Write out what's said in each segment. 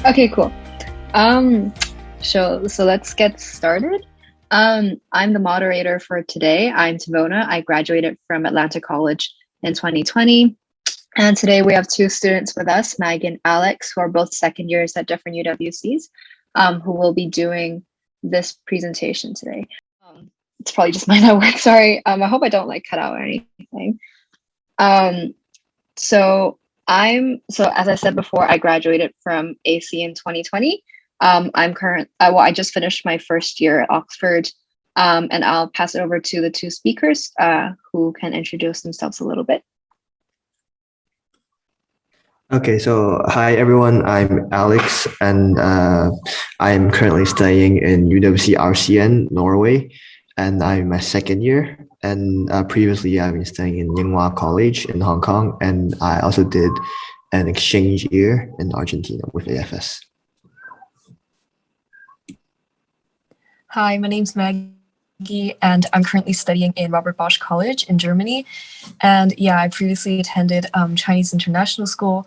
Okay, cool. Um, so let's get started. I'm the moderator for today. I'm Tavona. I graduated from Atlanta College in 2020. And today we have two students with us, Meg and Alex, who are both second years at different UWCs, who will be doing this presentation today. It's probably just my network, sorry. I hope I don't like cut out or anything. Um, so as I said before, I graduated from AC in 2020. I just finished my first year at Oxford, and I'll pass it over to the two speakers who can introduce themselves a little bit. Okay, so hi everyone, I'm Alex and I'm currently studying in UWC RCN, Norway, and I'm my second year. And previously I've been studying in Yinghua College in Hong Kong, and I also did an exchange year in Argentina with AFS. Hi, my name's Maggie, and I'm currently studying in Robert Bosch College in Germany. And yeah, I previously attended Chinese International School.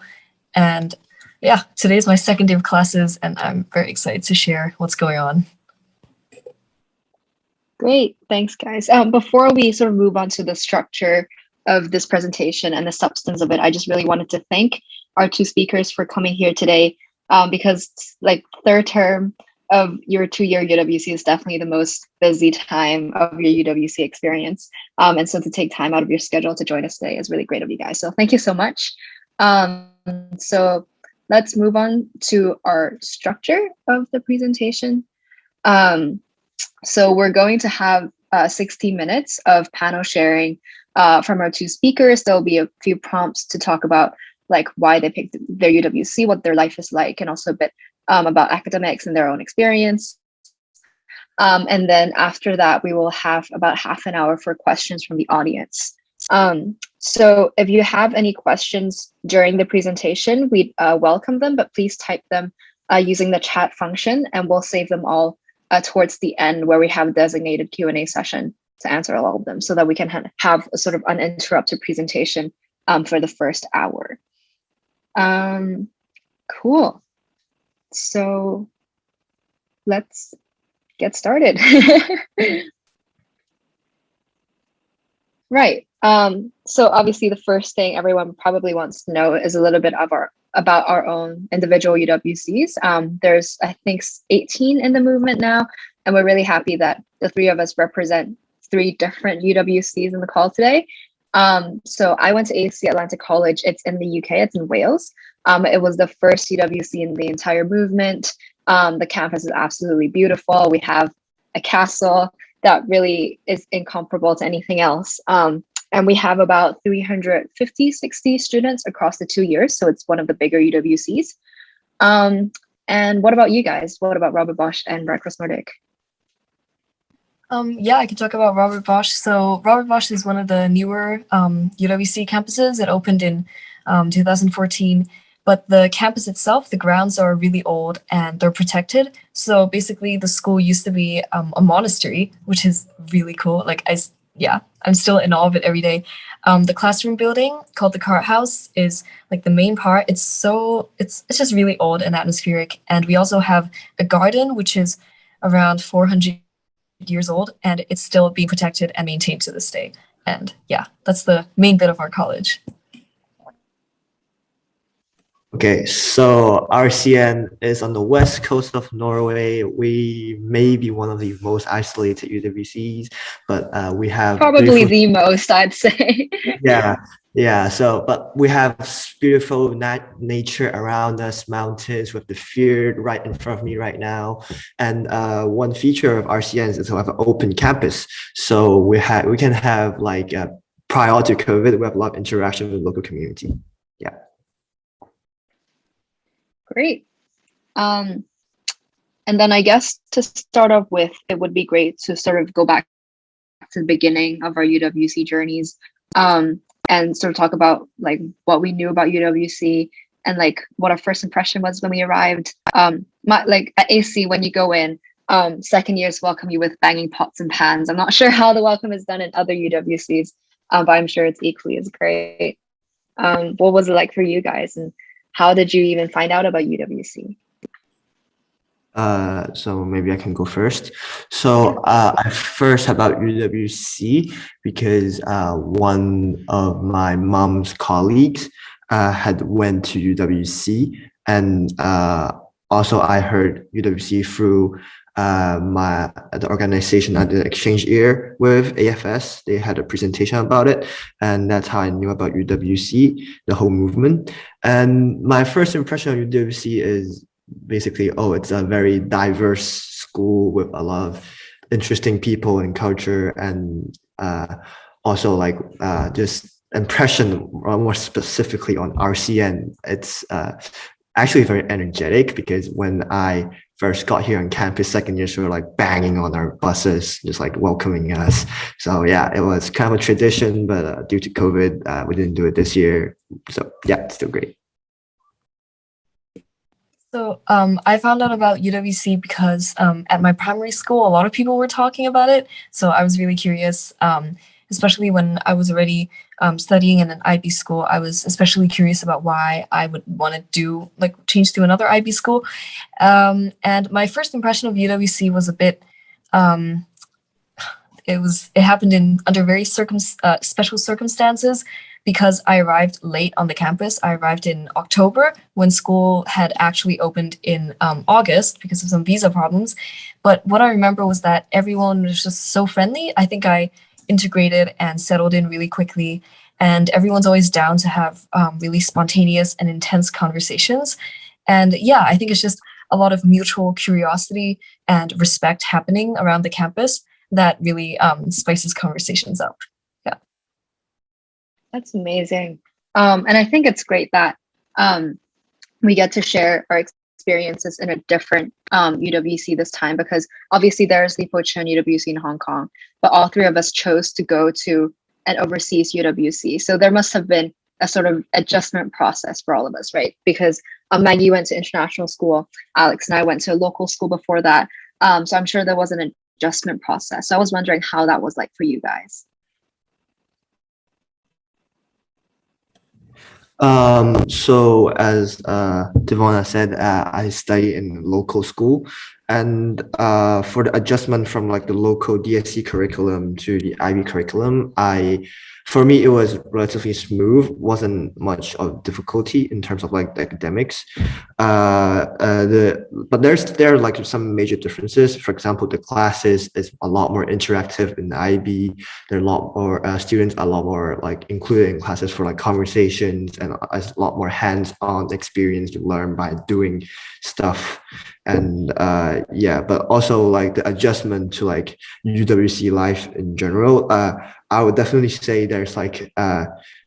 And yeah, today's my second day of classes, and I'm very excited to share what's going on. Great, thanks guys. Before we sort of move on to the structure of this presentation and the substance of it, I just really wanted to thank our two speakers for coming here today, because like third term of your 2-year UWC is definitely the most busy time of your UWC experience. And so to take time out of your schedule to join us today is really great of you guys. So thank you so much. So let's move on to our structure of the presentation. So we're going to have 60 minutes of panel sharing from our two speakers. There'll be a few prompts to talk about like why they picked their UWC, what their life is like, and also a bit about academics and their own experience. And then after that, we will have about half an hour for questions from the audience. So if you have any questions during the presentation, we'd welcome them, but please type them using the chat function, and we'll save them all towards the end where we have a designated Q&A session to answer all of them so that we can have a sort of uninterrupted presentation for the first hour. Cool. So let's get started. Right. So obviously the first thing everyone probably wants to know is a little bit of about our own individual UWCs. There's, I think, 18 in the movement now, and we're really happy that the three of us represent 3 different UWCs in the call today. So I went to AC Atlanta College. It's in the UK, it's in Wales. It was the first UWC in the entire movement. The campus is absolutely beautiful. We have a castle that really is incomparable to anything else. And we have about 350, 60 students across the 2 years. So it's one of the bigger UWCs. And what about you guys? What about Robert Bosch and Rutgers Nordic? Yeah, I can talk about Robert Bosch. So Robert Bosch is one of the newer UWC campuses. It opened in 2014. But the campus itself, the grounds are really old and they're protected. So basically the school used to be a monastery, which is really cool. Like I'm still in awe of it every day. The classroom building called the Cart House is like the main part. It's just really old and atmospheric. And we also have a garden, which is around 400 years old, and it's still being protected and maintained to this day. And yeah, that's the main bit of our college. Okay, so RCN is on the west coast of Norway. We may be one of the most isolated UWCs, but we have probably the most, I'd say. Yeah. So, but we have beautiful nature around us, mountains with the fjord right in front of me right now. And one feature of RCN is to have an open campus. So we can have like prior to COVID, we have a lot of interaction with the local community. Yeah. Great. And then I guess to start off with, it would be great to sort of go back to the beginning of our UWC journeys, and sort of talk about like what we knew about UWC and like what our first impression was when we arrived. Like at AC, when you go in, second years welcome you with banging pots and pans. I'm not sure how the welcome is done in other UWCs, but I'm sure it's equally as great. What was it like for you guys, and how did you even find out about UWC? So maybe I can go first. So I first about UWC because one of my mom's colleagues had went to UWC, and also I heard UWC through the organization I did exchange year with AFS. They had a presentation about it, and that's how I knew about UWC, the whole movement. And my first impression of UWC is basically, oh, it's a very diverse school with a lot of interesting people and culture, and also like just impression more specifically on RCN. It's actually very energetic because when I first got here on campus second year, we were like banging on our buses, just like welcoming us. So yeah, it was kind of a tradition, but due to COVID, we didn't do it this year. So yeah, it's still great. So I found out about UWC because at my primary school, a lot of people were talking about it. So I was really curious, especially when I was already studying in an IB school. I was especially curious about why I would want to change to another IB school. And my first impression of UWC was a bit, it happened under very special circumstances, because I arrived late on the campus. I arrived in October when school had actually opened in August because of some visa problems. But what I remember was that everyone was just so friendly. I think I integrated and settled in really quickly, and everyone's always down to have really spontaneous and intense conversations. And yeah, I think it's just a lot of mutual curiosity and respect happening around the campus that really spices conversations up. That's amazing. And I think it's great that we get to share our experiences in a different UWC this time, because obviously there's Li Po Chun UWC in Hong Kong, but all three of us chose to go to an overseas UWC. So there must have been a sort of adjustment process for all of us, right? Because Maggie went to international school, Alex and I went to a local school before that. So I'm sure there was an adjustment process. So I was wondering how that was like for you guys. So as Devona said, I study in local school, and for the adjustment from like the local DSC curriculum to the IB curriculum, for me it was relatively smooth. Wasn't much of difficulty in terms of like the academics. But there are like some major differences. For example, the classes is a lot more interactive in the IB. There are a lot more students, a lot more like included in classes for like conversations, and a lot more hands-on experience you learn by doing stuff. And yeah, but also like the adjustment to like UWC life in general. I would definitely say there's like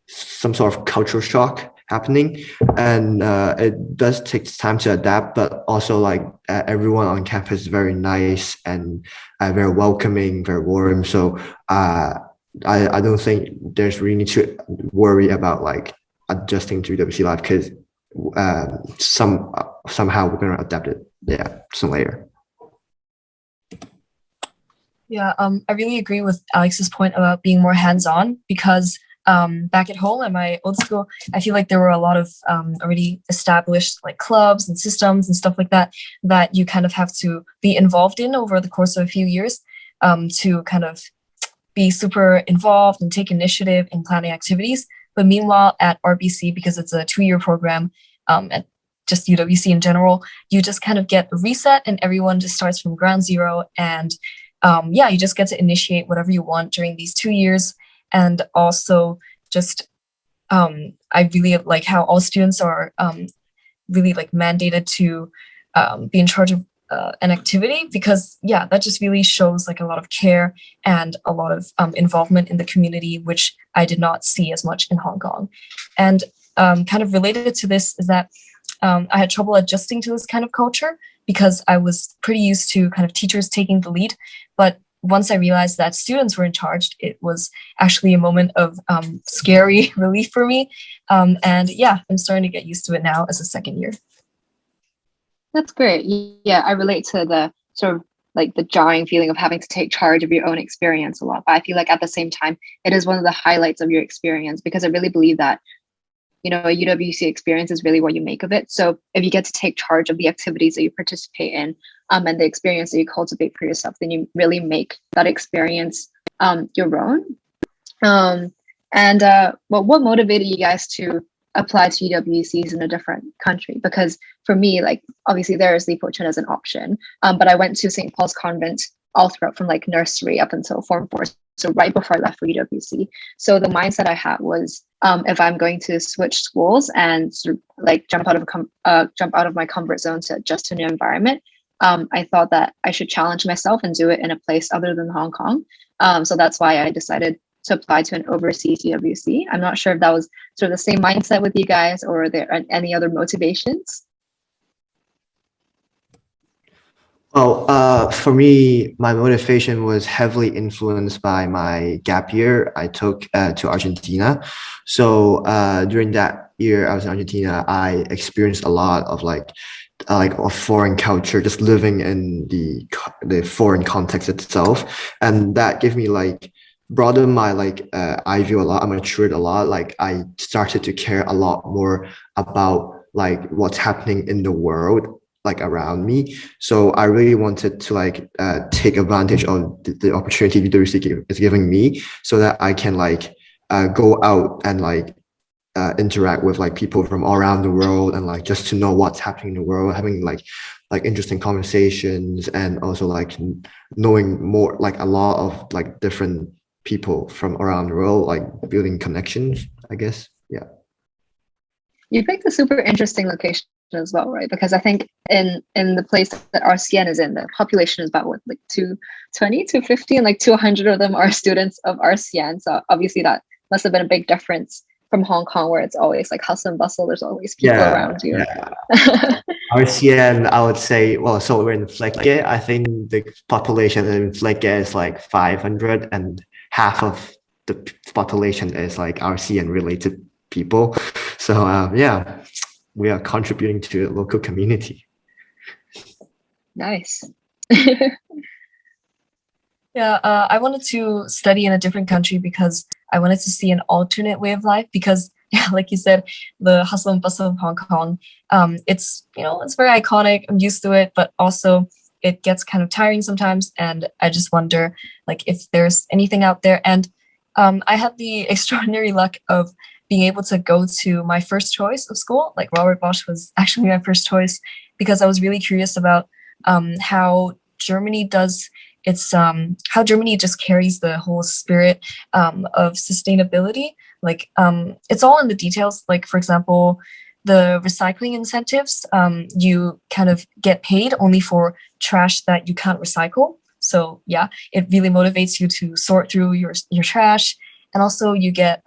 some sort of cultural shock happening, and it does take time to adapt, but also like everyone on campus is very nice and very welcoming, very warm. So I don't think there's really need to worry about like adjusting to UWC life, because somehow we're gonna adapt it. Yeah, some later. Yeah, I really agree with Alex's point about being more hands-on, because back at home at my old school, I feel like there were a lot of already established like clubs and systems and stuff like that that you kind of have to be involved in over the course of a few years to kind of be super involved and take initiative in planning activities. But meanwhile, at RBC, because it's a 2-year program, at just UWC in general, you just kind of get a reset and everyone just starts from ground zero. And yeah, you just get to initiate whatever you want during these 2 years. And also just, I really like how all students are really like mandated to be in charge of an activity, because yeah, that just really shows like a lot of care and a lot of involvement in the community, which I did not see as much in Hong Kong. And kind of related to this is that I had trouble adjusting to this kind of culture because I was pretty used to kind of teachers taking the lead. But once I realized that students were in charge, it was actually a moment of scary relief for me. And yeah, I'm starting to get used to it now as a second year. That's great. Yeah, I relate to the sort of like the jarring feeling of having to take charge of your own experience a lot. But I feel like at the same time, it is one of the highlights of your experience, because I really believe that a UWC experience is really what you make of it. So if you get to take charge of the activities that you participate in, and the experience that you cultivate for yourself, then you really make that experience your own. Well, what motivated you guys to apply to UWCs in a different country? Because for me, like, obviously there is Li Po Chun as an option, but I went to St. Paul's Convent all throughout from like nursery up until Form 4, so right before I left for UWC. So the mindset I had was, if I'm going to switch schools and sort of like jump out of my comfort zone to adjust to a new environment, I thought that I should challenge myself and do it in a place other than Hong Kong. So that's why I decided to apply to an overseas UWC. I'm not sure if that was sort of the same mindset with you guys, or are there any other motivations? Well, for me, my motivation was heavily influenced by my gap year I took to Argentina. So during that year I was in Argentina, I experienced a lot of like a foreign culture, just living in the foreign context itself, and that gave me like broadened my eye view a lot. I matured a lot. Like I started to care a lot more about like what's happening in the world like around me. So I really wanted to like take advantage of the opportunity UWC is giving me, so that I can like go out and like interact with like people from all around the world, and like just to know what's happening in the world, having like interesting conversations, and also like knowing more, like a lot of like different people from around the world, like building connections, I guess. Yeah. You picked a super interesting location as well, right? Because I think in the place that RCN is in, the population is about what, like 220, 250, and like 200 of them are students of RCN. So obviously that must have been a big difference from Hong Kong, where it's always like hustle and bustle. There's always people around you. Yeah. RCN, I would say, well, so we're in Fleke. I think the population in Fleke is like 500, and half of the population is like RCN related people. So yeah, we are contributing to the local community. Nice. Yeah, I wanted to study in a different country because I wanted to see an alternate way of life. Because, yeah, like you said, the hustle and bustle of Hong Kong, it's it's very iconic. I'm used to it, but also it gets kind of tiring sometimes. And I just wonder, like, if there's anything out there. And I had the extraordinary luck of being able to go to my first choice of school. Like Robert Bosch was actually my first choice, because I was really curious about how Germany does it's how Germany just carries the whole spirit of sustainability. Like it's all in the details. Like, for example, the recycling incentives, you kind of get paid only for trash that you can't recycle. So yeah, it really motivates you to sort through your trash, and also you get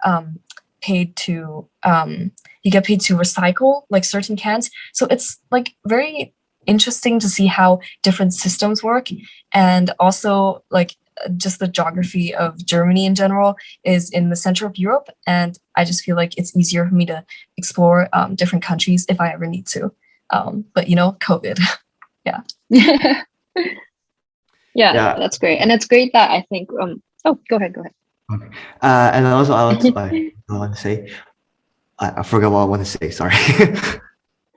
paid to recycle like certain cans. So it's like very interesting to see how different systems work. And also like just the geography of Germany in general is in the center of Europe, and I just feel like it's easier for me to explore different countries if I ever need to. But COVID. Yeah. Yeah, that's great. And it's great that I think oh, go ahead. Okay. And also I want to say, I forgot what I want to say, sorry.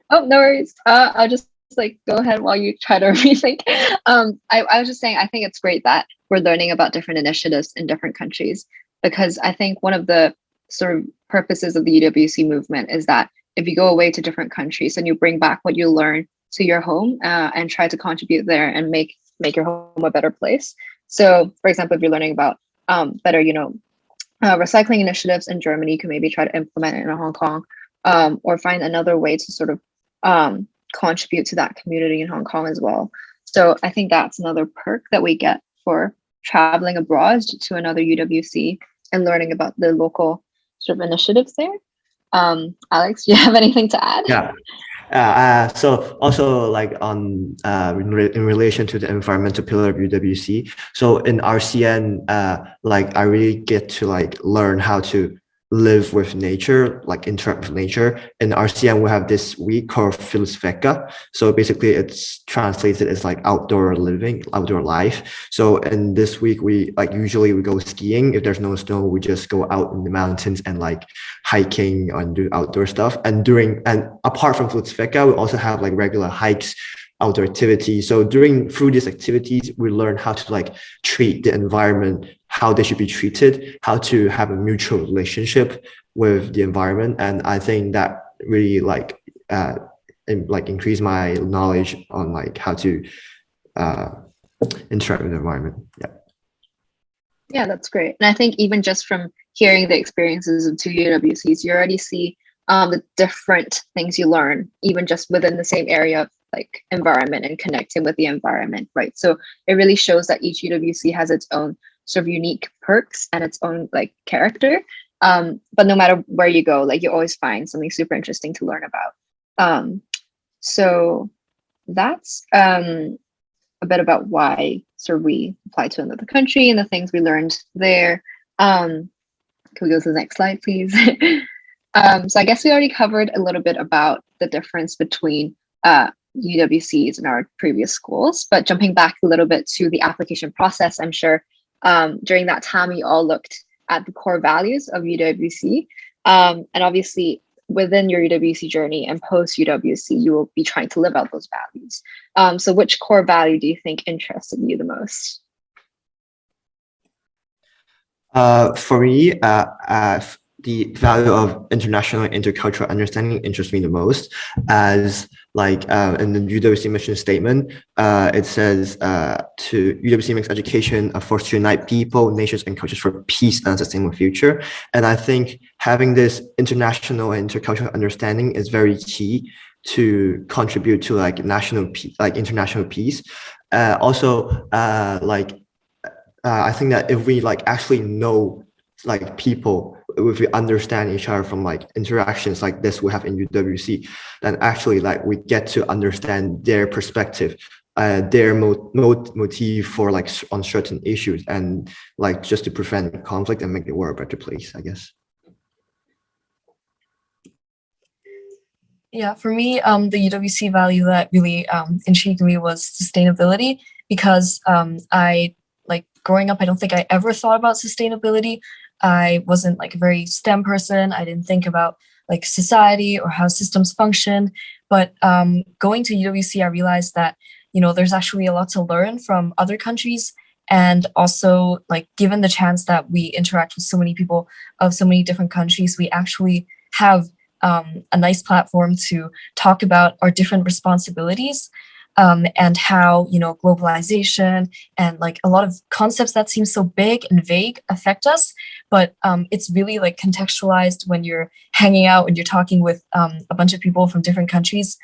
Oh, no worries. I'll just like go ahead while you try to rethink. I was just saying, I think it's great that we're learning about different initiatives in different countries, because I think one of the sort of purposes of the UWC movement is that if you go away to different countries and you bring back what you learn to your home and try to contribute there and make your home a better place. So, for example, if you're learning about better, recycling initiatives in Germany, you can maybe try to implement it in Hong Kong, or find another way to sort of contribute to that community in Hong Kong as well. So I think that's another perk that we get for traveling abroad to another UWC and learning about the local sort of initiatives there. Alex, do you have anything to add? Yeah. So also like on in relation to the environmental pillar of UWC. So in RCN, like I really get to like learn how to live with nature, like interact with nature. In RCN, we have this week called Filosofeka. So basically it's translated as like outdoor living, outdoor life. So in this week, we like usually we go skiing. If there's no snow, we just go out in the mountains and like hiking and do outdoor stuff. And apart from Filosofeka, we also have like regular hikes, outdoor activities. So through these activities, we learn how to like treat the environment, how they should be treated, how to have a mutual relationship with the environment. And I think that really like increase my knowledge on like how to interact with the environment. Yeah. Yeah, that's great. And I think even just from hearing the experiences of two UWCs, you already see the different things you learn, even just within the same area of like environment and connecting with the environment, right? So it really shows that each UWC has its own sort of unique perks and its own like character. But no matter where you go, like you always find something super interesting to learn about. So that's a bit about why sort of we applied to another country and the things we learned there. Can we go to the next slide, please? So I guess we already covered a little bit about the difference between UWCs in our previous schools, but jumping back a little bit to the application process, I'm sure during that time we all looked at the core values of UWC. And obviously within your UWC journey and post UWC, you will be trying to live out those values. So which core value do you think interested you the most? For me, the value of international and intercultural understanding interests me the most, as like in the UWC mission statement, it says to UWC makes education a force to unite people, nations, and cultures for peace and a sustainable future. And I think having this international and intercultural understanding is very key to contribute to like international peace. I think that if we like actually know like people, if we understand each other from like interactions like this we have in UWC, then actually like we get to understand their perspective, their motive for like on certain issues, and like just to prevent conflict and make the world a better place, I guess. Yeah, for me, the UWC value that really intrigued me was sustainability, because I like growing up, I don't think I ever thought about sustainability. I wasn't like a very STEM person. I didn't think about like society or how systems function. But going to UWC, I realized that, you know, there's actually a lot to learn from other countries. And also, like, given the chance that we interact with so many people of so many different countries, we actually have a nice platform to talk about our different responsibilities. And how, you know, globalization and like a lot of concepts that seem so big and vague affect us. But it's really like contextualized when you're hanging out and you're talking with a bunch of people from different countries.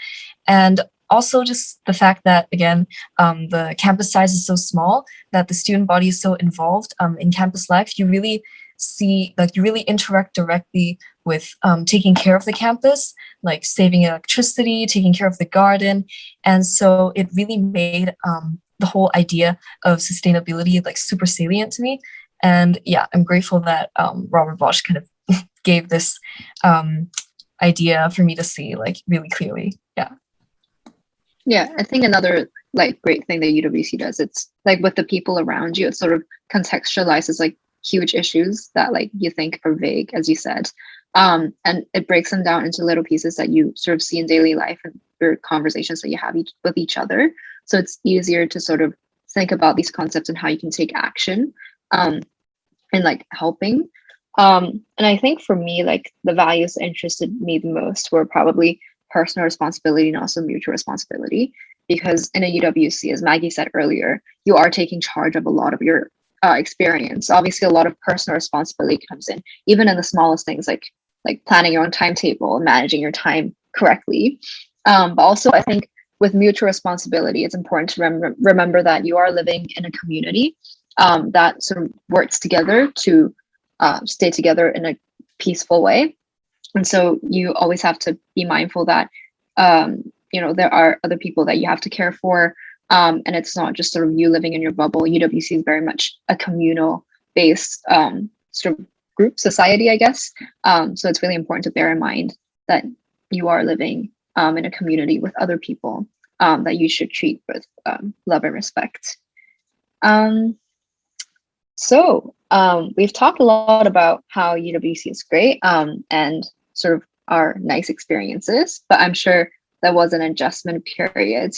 And also just the fact that, again, the campus size is so small, that the student body is so involved in campus life. You really see, like, you really interact directly with taking care of the campus, like saving electricity, taking care of the garden. And so it really made the whole idea of sustainability like super salient to me. And yeah, I'm grateful that Robert Bosch kind of gave this idea for me to see like really clearly. Yeah. Yeah, I think another like great thing that UWC does, it's like with the people around you, it sort of contextualizes like huge issues that like you think are vague, as you said. And it breaks them down into little pieces that you sort of see in daily life and your conversations that you have with each other. So it's easier to sort of think about these concepts and how you can take action and like helping. And I think for me, like the values that interested me the most were probably personal responsibility and also mutual responsibility. Because in a UWC, as Maggie said earlier, you are taking charge of a lot of your experience. Obviously, a lot of personal responsibility comes in, even in the smallest things like planning your own timetable and managing your time correctly. But also, I think with mutual responsibility, it's important to remember that you are living in a community that sort of works together to stay together in a peaceful way. And so you always have to be mindful that you know, there are other people that you have to care for. And it's not just sort of you living in your bubble. UWC is very much a communal based sort of group society, I guess. So it's really important to bear in mind that you are living in a community with other people that you should treat with love and respect. So we've talked a lot about how UWC is great and sort of our nice experiences, but I'm sure there was an adjustment period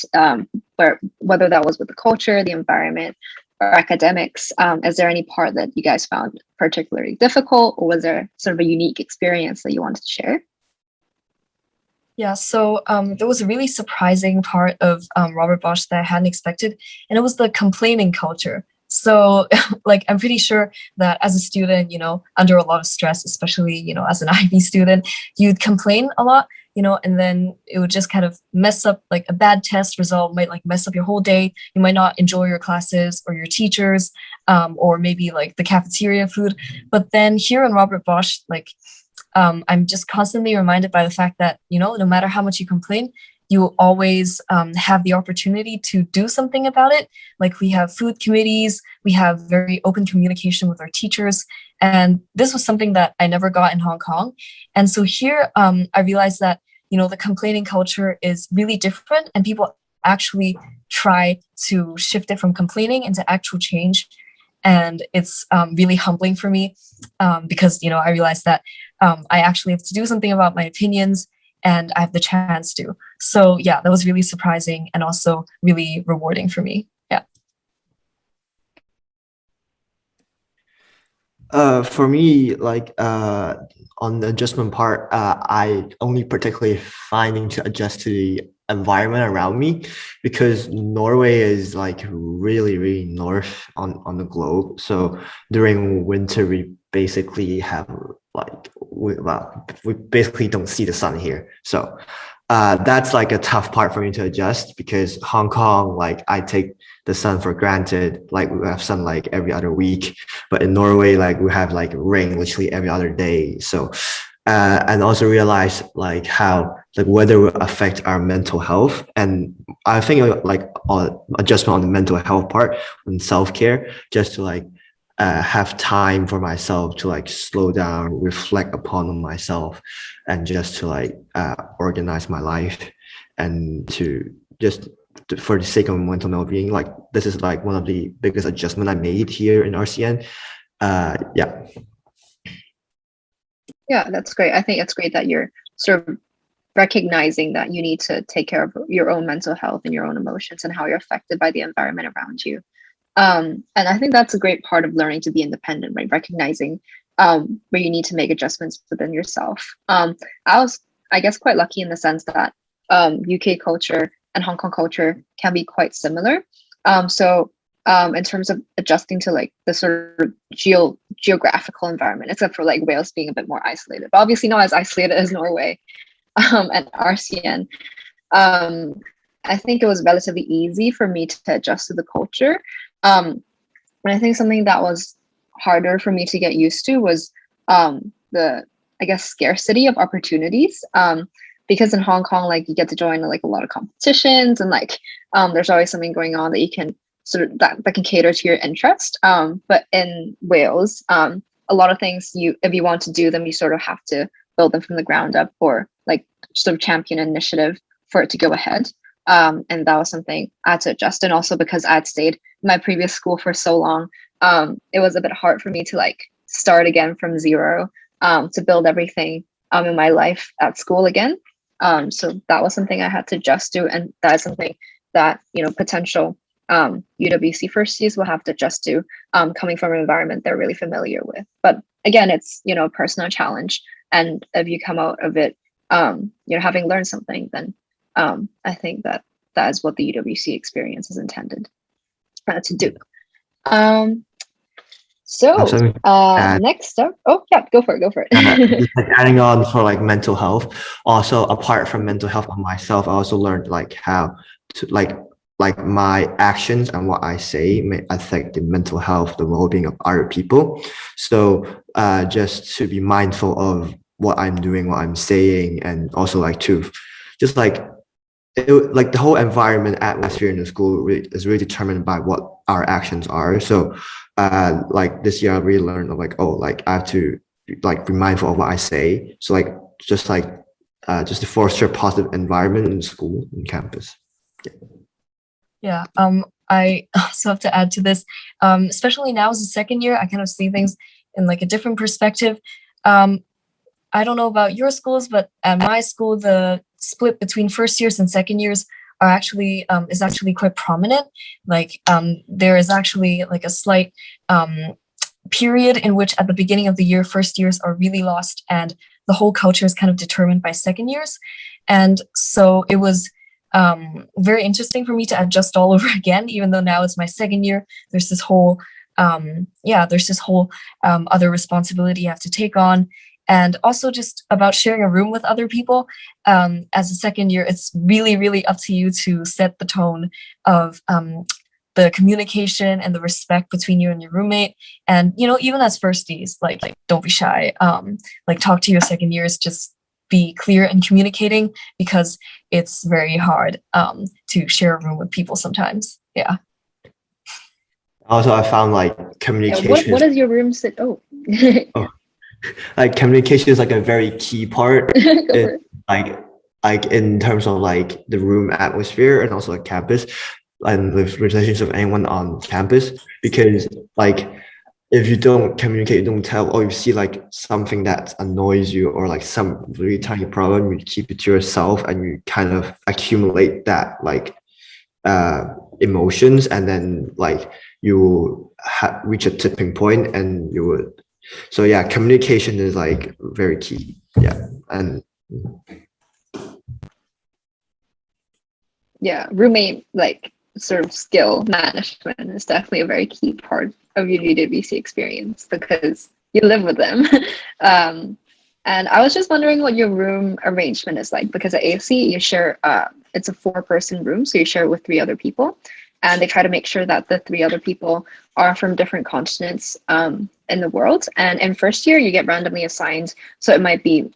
where whether that was with the culture, the environment, or academics. Is there any part that you guys found particularly difficult, or was there sort of a unique experience that you wanted to share? Yeah, so there was a really surprising part of Robert Bosch that I hadn't expected, and it was the complaining culture. So, like, I'm pretty sure that as a student, under a lot of stress, especially, as an IB student, you'd complain a lot, and then it would just kind of mess up, like a bad test result might like mess up your whole day. You might not enjoy your classes or your teachers, or maybe like the cafeteria food. But then here in Robert Bosch, like, I'm just constantly reminded by the fact that, no matter how much you complain, you always have the opportunity to do something about it. Like, we have food committees, we have very open communication with our teachers. And this was something that I never got in Hong Kong. And so here, I realized that, the complaining culture is really different, and people actually try to shift it from complaining into actual change. And it's really humbling for me because, I realized that I actually have to do something about my opinions, and I have the chance to. So yeah, that was really surprising and also really rewarding for me. Yeah. For me, like on the adjustment part, I only particularly finding to adjust to the environment around me, because Norway is like really, really north on the globe. So during winter, we basically have like we basically don't see the sun here. So that's like a tough part for me to adjust, because Hong Kong, like I take the sun for granted. Like we have sun like every other week, but in Norway, like we have like rain literally every other day. So and also realize like how like weather will affect our mental health. And I think like adjustment on the mental health part and self-care, just to like have time for myself to like slow down, reflect upon myself, and just to like organize my life, and to just for the sake of mental well-being. Like this is like one of the biggest adjustment I made here in RCN. Yeah. Yeah, that's great. I think it's great that you're sort of recognizing that you need to take care of your own mental health and your own emotions and how you're affected by the environment around you. And I think that's a great part of learning to be independent, right? Recognizing where you need to make adjustments within yourself. I was, I guess, quite lucky in the sense that UK culture and Hong Kong culture can be quite similar. So in terms of adjusting to like the sort of geographical environment, except for like Wales being a bit more isolated, but obviously not as isolated as Norway and RCN. I think it was relatively easy for me to adjust to the culture. And I think something that was harder for me to get used to was the, I guess, scarcity of opportunities. Because in Hong Kong, like you get to join like a lot of competitions, and like there's always something going on that you can sort of that can cater to your interest. But in Wales, a lot of things if you want to do them, you sort of have to build them from the ground up, or like sort of champion an initiative for it to go ahead. And that was something I had to adjust. And also because I had stayed in my previous school for so long, it was a bit hard for me to like start again from zero, to build everything in my life at school again. So that was something I had to adjust to. And that is something that, potential UWC first years will have to adjust to, coming from an environment they're really familiar with. But again, it's, a personal challenge. And if you come out of it, having learned something, then I think that is what the UWC experience is intended to do. Next up, go for it. Just like adding on for like mental health. Also, apart from mental health on myself, I also learned like how to like my actions and what I say may affect the mental health, the well-being of other people. So just to be mindful of what I'm doing, what I'm saying, and also like to just like like the whole environment atmosphere in the school is really determined by what our actions are. So like this year I really learned like, I have to like be mindful of what I say. So like just to foster a positive environment in school and campus. Yeah. I also have to add to this, especially now as a second year, I kind of see things in like a different perspective. I don't know about your schools, but at my school, the split between first years and second years are actually is actually quite prominent. Like there is actually like a slight period in which at the beginning of the year, first years are really lost and the whole culture is kind of determined by second years. And so it was very interesting for me to adjust all over again, even though now it's my second year. There's this whole other responsibility you have to take on. And also just about sharing a room with other people. As a second year, it's really, really up to you to set the tone of the communication and the respect between you and your roommate. And, you know, even as firsties, like don't be shy. Like talk to your second years, just be clear in communicating because it's very hard to share a room with people sometimes. Yeah. Also, I found like communication. What does your room sit? Oh. Oh, like communication is like a very key part in, like in terms of like the room atmosphere and also like campus and the relations of anyone on campus, because like if you don't communicate, you don't tell, or you see like something that annoys you or like some really tiny problem, you keep it to yourself and you kind of accumulate that like emotions, and then like you reach a tipping point and you would. So yeah, communication is like very key. Yeah. And yeah, roommate like sort of skill management is definitely a very key part of your UWC experience because you live with them. And I was just wondering what your room arrangement is like, because at AC you share it's a 4-person room, so you share it with 3 other people, and they try to make sure that the 3 other people are from different continents in the world. And in first year you get randomly assigned, so it might be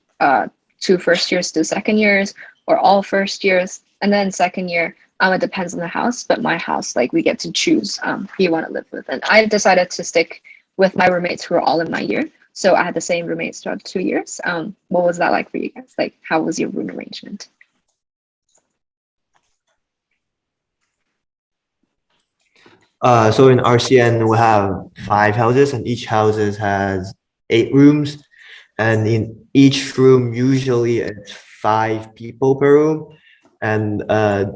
2 first years to second years, or all first years. And then second year, it depends on the house, but my house, like we get to choose who you want to live with. And I decided to stick with my roommates who are all in my year. So I had the same roommates throughout 2 years. What was that like for you guys? Like, how was your room arrangement? So in RCN we have 5 houses, and each houses has 8 rooms, and in each room usually it's 5 people per room, and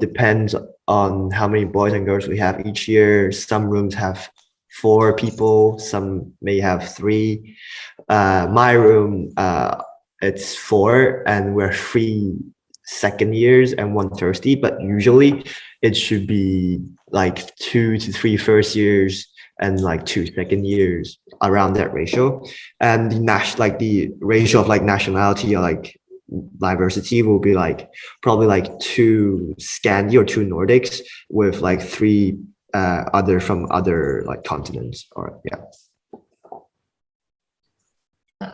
depends on how many boys and girls we have each year. Some rooms have 4 people, some may have 3. My room, it's 4, and we're 3 second years and 1 thirsty, but usually it should be like 2 to 3 first years and like 2 second years, around that ratio. And the ratio of like nationality or like diversity will be like probably like 2 Scandi or 2 Nordics with like 3 other from other like continents, or yeah.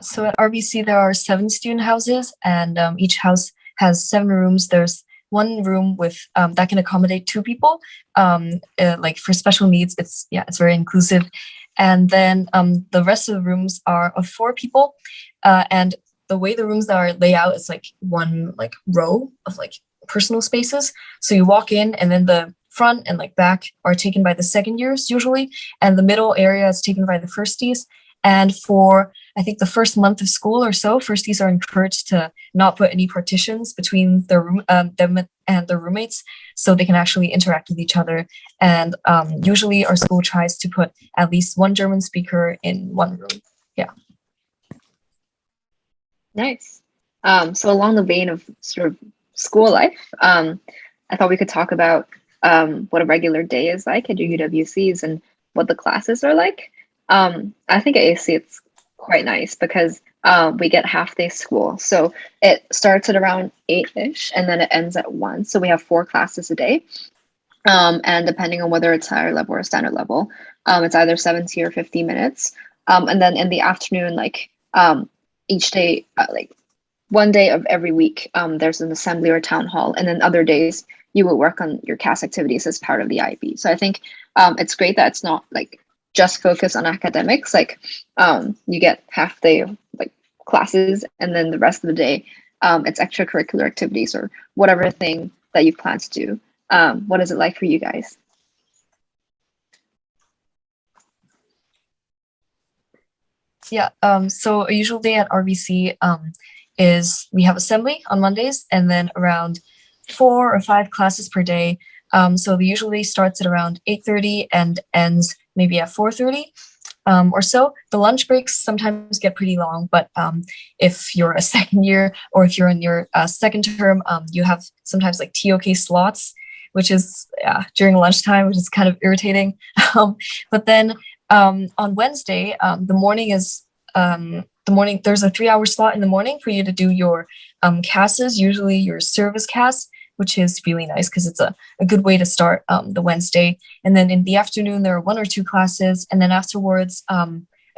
So at RBC there are 7 student houses, and each house has 7 rooms. There's 1 room with that can accommodate 2 people. Like for special needs, it's very inclusive. And then the rest of the rooms are of 4 people. And the way the rooms are laid out is like 1 like row of like personal spaces. So you walk in, and then the front and like back are taken by the second years usually, and the middle area is taken by the firsties. And for, I think, the first month of school or so, firsties are encouraged to not put any partitions between their room, them and their roommates, so they can actually interact with each other. And usually our school tries to put at least 1 German speaker in 1 room. Yeah. Nice. So along the vein of sort of school life, I thought we could talk about what a regular day is like at your UWCs and what the classes are like. I think at AC it's quite nice because we get half-day school. So it starts at around 8-ish and then it ends at 1. So we have 4 classes a day. And depending on whether it's higher level or standard level, it's either 70 or 50 minutes. And then in the afternoon, like each day, like 1 day of every week, there's an assembly or town hall. And then other days you will work on your CAS activities as part of the IB. So I think it's great that it's not like just focus on academics, like you get half day of like classes, and then the rest of the day it's extracurricular activities or whatever thing that you plan to do. What is it like for you guys? Yeah, so a usual day at RBC is we have assembly on Mondays and then around 4 or 5 classes per day. So the usual day starts at around 8:30 and ends maybe at 4:30 or so. The lunch breaks sometimes get pretty long, but if you're a second year or if you're in your second term, you have sometimes like TOK slots, which is during lunchtime, which is kind of irritating. But then on Wednesday, the morning there's a 3-hour slot in the morning for you to do your CASs, usually your service CAS, which is really nice because it's a good way to start the Wednesday. And then in the afternoon, there are 1 or 2 classes. And then afterwards,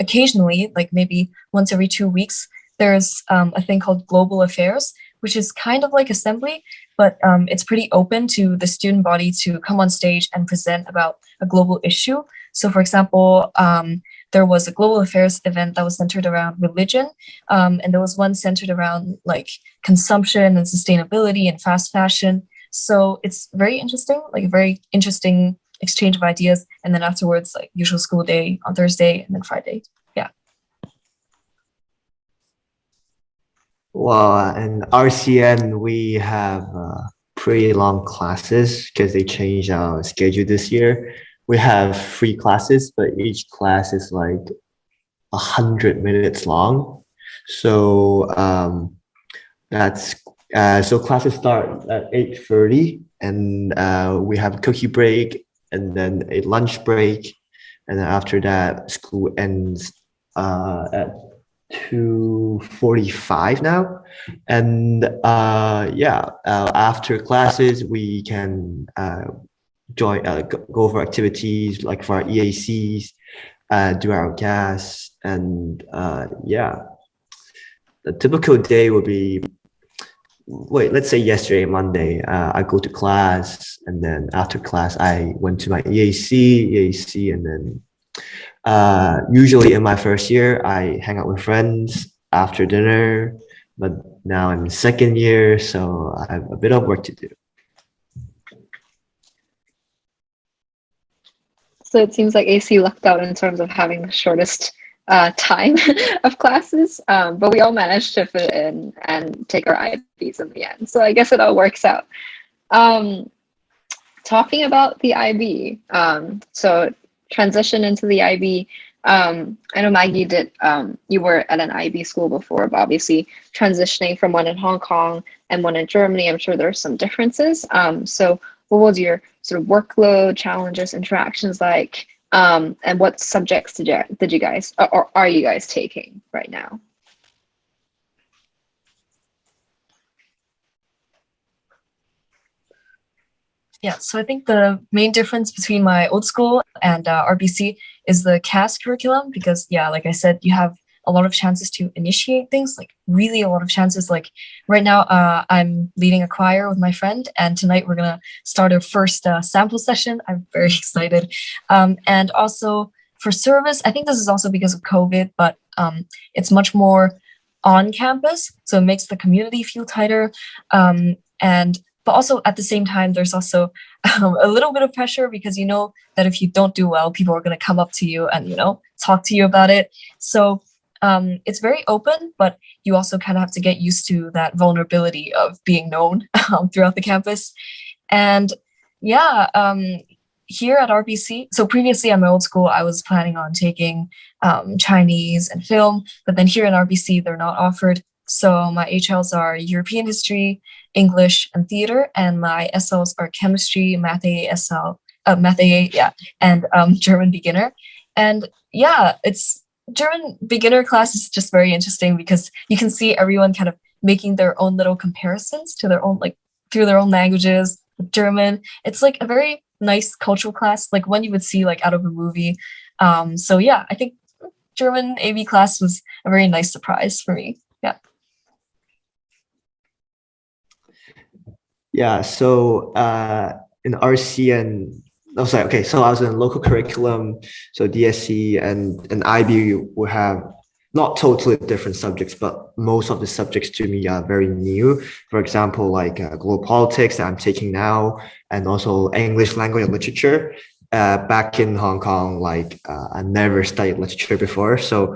occasionally, like maybe once every 2 weeks, there's a thing called Global Affairs, which is kind of like assembly, but it's pretty open to the student body to come on stage and present about a global issue. So for example, there was a global affairs event that was centered around religion, and there was one centered around like consumption and sustainability and fast fashion. So it's very interesting, like a very interesting exchange of ideas. And then afterwards, like usual school day on Thursday and then Friday. Yeah. Well, in RCN, we have pretty long classes because they changed our schedule this year. We have 3 classes, but each class is like 100 minutes long. So that's so classes start at 8:30, and we have a cookie break, and then a lunch break, and then after that, school ends at 2:45 now. And after classes, we can join go over activities like for our EACs, do our gas, and the typical day would be, let's say yesterday, Monday, I go to class, and then after class, I went to my EAC, and then usually in my first year, I hang out with friends after dinner, but now I'm in second year, so I have a bit of work to do. So it seems like AC lucked out in terms of having the shortest time of classes, but we all managed to fit in and take our IBs in the end. So I guess it all works out. Talking about the IB, so transition into the IB. I know Maggie did, you were at an IB school before, but obviously transitioning from one in Hong Kong and one in Germany, I'm sure there's some differences. So what was your sort of workload, challenges, interactions like, and what subjects did you guys, or are you guys taking right now? Yeah, so I think the main difference between my old school and RBC is the CAS curriculum, because like I said, you have a lot of chances to initiate things, like really a lot of chances. Like right now, I'm leading a choir with my friend, and tonight we're gonna start our first sample session. I'm very excited. And also for service, I think this is also because of COVID, but it's much more on campus, so it makes the community feel tighter. But also at the same time, there's also a little bit of pressure, because you know that if you don't do well, people are going to come up to you and, talk to you about it. So it's very open, but you also kind of have to get used to that vulnerability of being known throughout the campus. And here at RBC, so previously at my old school, I was planning on taking Chinese and film, but then here at RBC, they're not offered. So my HLs are European history, English, and theater, and my SLs are chemistry, math A, and German beginner. And it's German beginner class is just very interesting because you can see everyone kind of making their own little comparisons to their own, like through their own languages. German, it's like a very nice cultural class, like one you would see like out of a movie. I think German AB class was a very nice surprise for me. So in RCN, Oh, sorry. Okay, so I was in local curriculum, so DSC and IB will have not totally different subjects, but most of the subjects to me are very new. For example, like global politics that I'm taking now, and also English language and literature. Back in Hong Kong, like I never studied literature before, so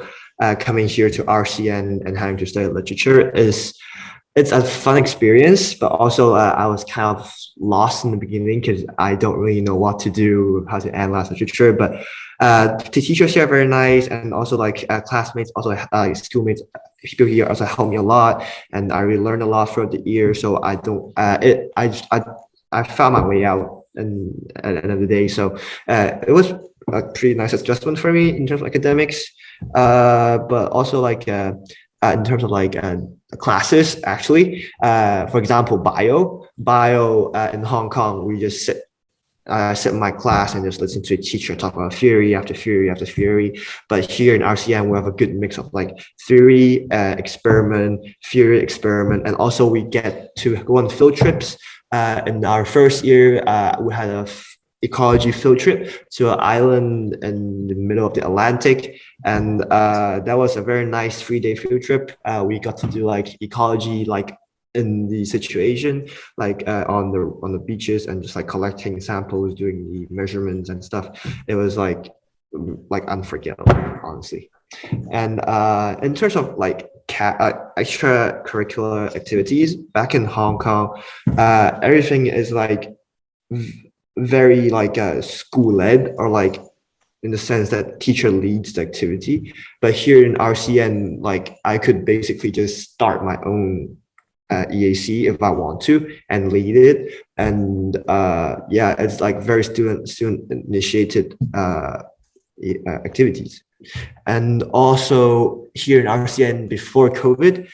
coming here to RCN and having to study literature is it's a fun experience, but also I was kind of lost in the beginning because I don't really know what to do, how to analyze literature. But the teachers here are very nice, and also like classmates, also schoolmates, people here also helped me a lot, and I really learned a lot throughout the year. So I don't, it, I found my way out, and at the end of the day, so it was a pretty nice adjustment for me in terms of academics, but also like. In terms of like classes actually for example bio in Hong Kong we just sit in my class and just listen to a teacher talk about theory after theory after theory. But here in RCM, we have a good mix of like theory, theory, experiment, and also we get to go on field trips. In our first year, we had a ecology field trip to an island in the middle of the Atlantic, and that was a very nice 3 day field trip. We got to do like ecology, like in the situation, like on the beaches, and just like collecting samples, doing the measurements and stuff. It was like unforgettable, honestly. And in terms of like extracurricular activities back in Hong Kong, everything is like very like school led, or like in the sense that teacher leads the activity. But here in RCN, like I could basically just start my own EAC if I want to and lead it. And yeah, it's like very student initiated activities. And also here in RCN before COVID,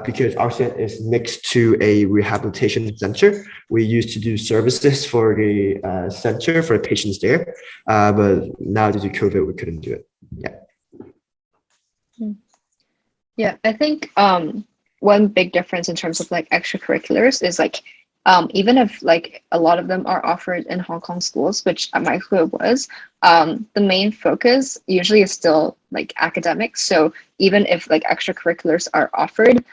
because RCN is next to a rehabilitation center, we used to do services for the center for the patients there. But now due to COVID, we couldn't do it. Yeah. Yeah, I think one big difference in terms of like extracurriculars is like even if like a lot of them are offered in Hong Kong schools, which at my school was, the main focus usually is still like academics. So even if like extracurriculars are offered,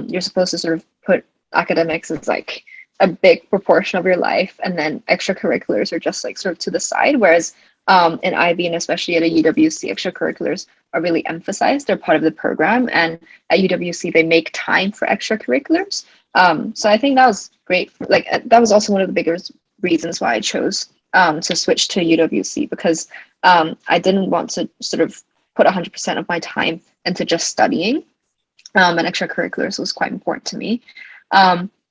you're supposed to sort of put academics as like a big proportion of your life, and then extracurriculars are just like sort of to the side. Whereas in IB and especially at a UWC, extracurriculars are really emphasized. They're part of the program, and at UWC they make time for extracurriculars. So I think that was great. Like that was also one of the biggest reasons why I chose to switch to UWC, because I didn't want to sort of put 100% of my time into just studying, and extracurriculars was quite important to me.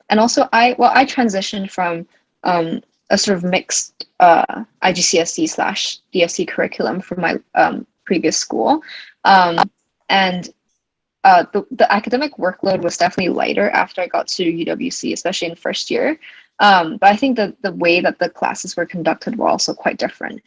And also I transitioned from a sort of mixed IGCSE / DSC curriculum from my previous school, and the academic workload was definitely lighter after I got to UWC, especially in first year. But I think that the way that the classes were conducted were also quite different.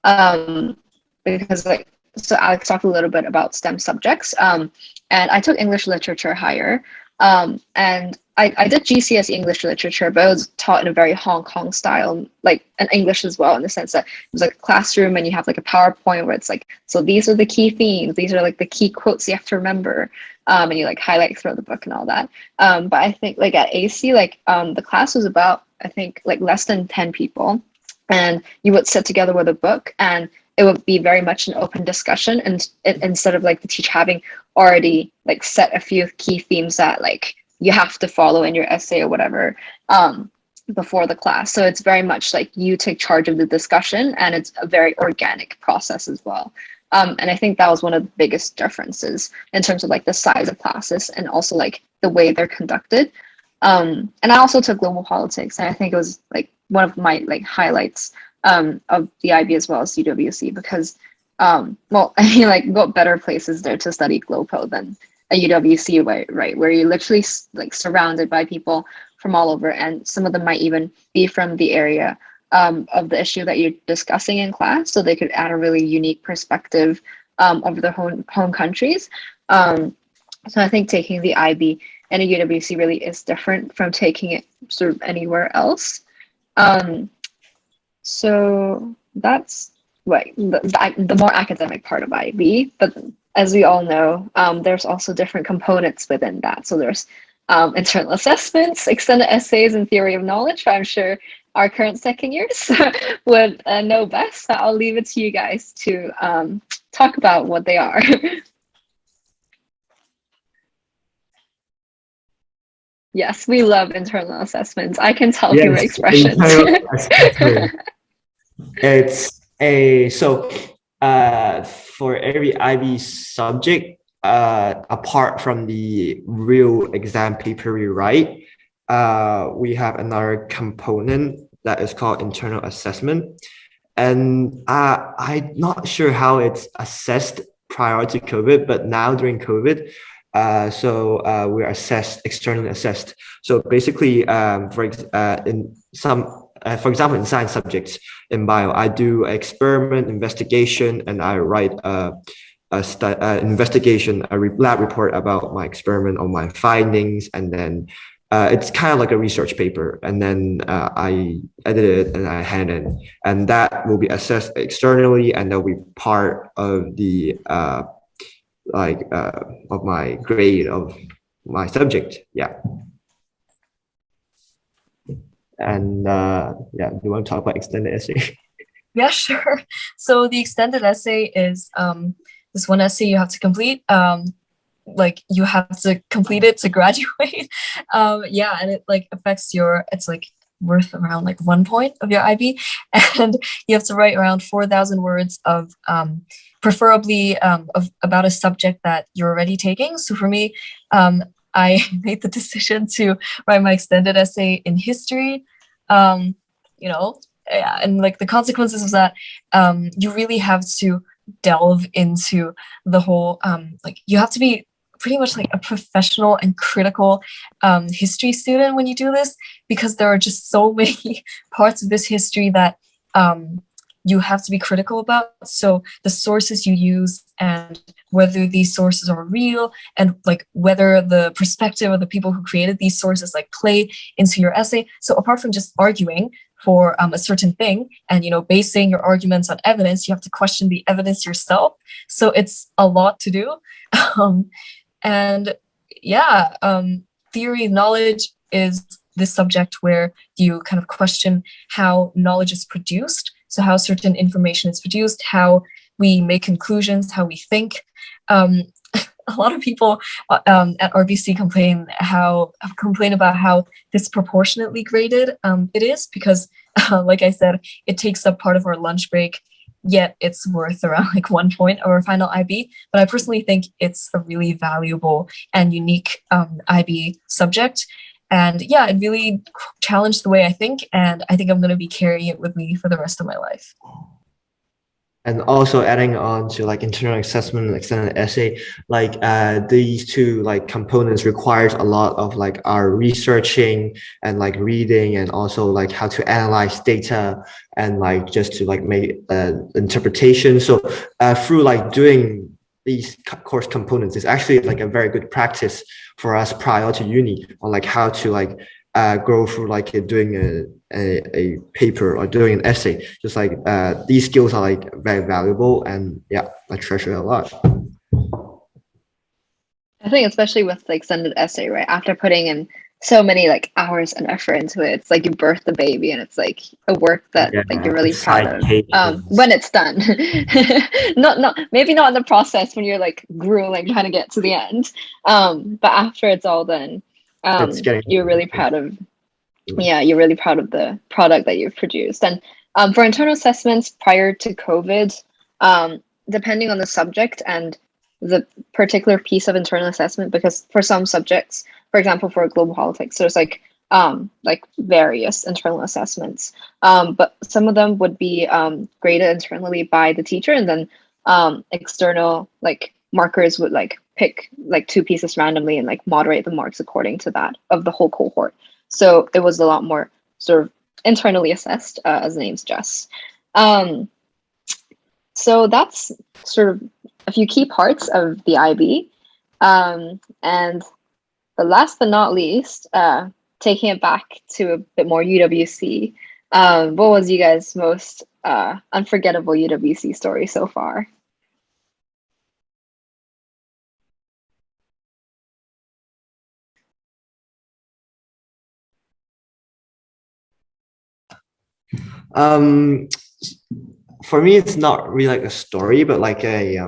Because like, so Alex talked a little bit about STEM subjects, and I took English literature higher. And I did GCSE English literature, but it was taught in a very Hong Kong style, like an English as well, in the sense that it was like a classroom and you have like a PowerPoint where it's like, so these are the key themes, these are like the key quotes you have to remember, and you like highlight throughout the book and all that. But I think like at AC, like the class was about, I think like less than 10 people, and you would sit together with a book, and it would be very much an open discussion, and instead of like the teacher having already like set a few key themes that like you have to follow in your essay or whatever before the class. So it's very much like you take charge of the discussion, and it's a very organic process as well. And I think that was one of the biggest differences in terms of like the size of classes and also like the way they're conducted. And I also took global politics, and I think it was like one of my like highlights of the IB as well as UWC, because well, I mean, like what better places there to study Glopo than a UWC, right? Where you're literally like surrounded by people from all over, and some of them might even be from the area of the issue that you're discussing in class, so they could add a really unique perspective of their home countries. So I think taking the IB and a UWC really is different from taking it sort of anywhere else. So that's like the more academic part of IB, but as we all know, there's also different components within that. So there's internal assessments, extended essays, and theory of knowledge. I'm sure our current second years would know best. So I'll leave it to you guys to talk about what they are. Yes, we love internal assessments. I can tell from your expressions. Internal assessment. It's a for every IB subject, apart from the real exam paper we write, we have another component that is called internal assessment. And I'm not sure how it's assessed prior to COVID, but now during COVID, we're externally assessed. So basically, for example, in science subjects in bio, I do experiment investigation, and I write investigation, lab report about my experiment or my findings, and then it's kind of like a research paper, and then I edit it and I hand it, and that will be assessed externally, and that will be part of the of my grade of my subject. Yeah. And yeah, do you want to talk about extended essay? Yeah, sure. So the extended essay is this one essay you have to complete. Like you have to complete it to graduate. Yeah, and it like affects it's like worth around like 1 point of your IB, and you have to write around 4,000 words of preferably about a subject that you're already taking. So for me, I made the decision to write my extended essay in history. You know, yeah, and like the consequences of that, you really have to delve into the whole like you have to be pretty much like a professional and critical history student when you do this, because there are just so many parts of this history that you have to be critical about. So the sources you use and whether these sources are real, and like whether the perspective of the people who created these sources like play into your essay. So apart from just arguing for a certain thing and, you know, basing your arguments on evidence, you have to question the evidence yourself. So it's a lot to do. And yeah, theory of knowledge is this subject where you kind of question how knowledge is produced. So how certain information is produced, how we make conclusions, how we think. A lot of people at RBC complain about how disproportionately graded it is, because like I said, it takes up part of our lunch break, yet it's worth around like 1 point of our final IB. But I personally think it's a really valuable and unique IB subject. And yeah, it really challenged the way I think, and I think I'm going to be carrying it with me for the rest of my life. And also adding on to like internal assessment and extended essay, like these two like components requires a lot of like our researching and like reading, and also like how to analyze data and like just to like make interpretation. So through like doing these course components is actually like a very good practice for us prior to uni on like how to like go through like doing a paper or doing an essay. Just like these skills are like very valuable, and yeah, I treasure it a lot. I think especially with the extended essay, right? After putting in so many like hours and effort into it, it's like you birth the baby, and it's like a work that like you're really proud of when it's done. not maybe not in the process when you're like grueling trying to get to the end, but after it's all done, you're really proud of. Yeah, you're really proud of the product that you've produced. And for internal assessments prior to COVID, depending on the subject and the particular piece of internal assessment, because for some subjects, for example, for global politics, there's like various internal assessments, but some of them would be graded internally by the teacher, and then external like markers would like pick like 2 pieces randomly and like moderate the marks according to that of the whole cohort. So it was a lot more sort of internally assessed, as the name suggests. So that's sort of a few key parts of the IB. And the last but not least, taking it back to a bit more UWC, What was you guys' most unforgettable UWC story so far? Um, for me, it's not really like a story, but like a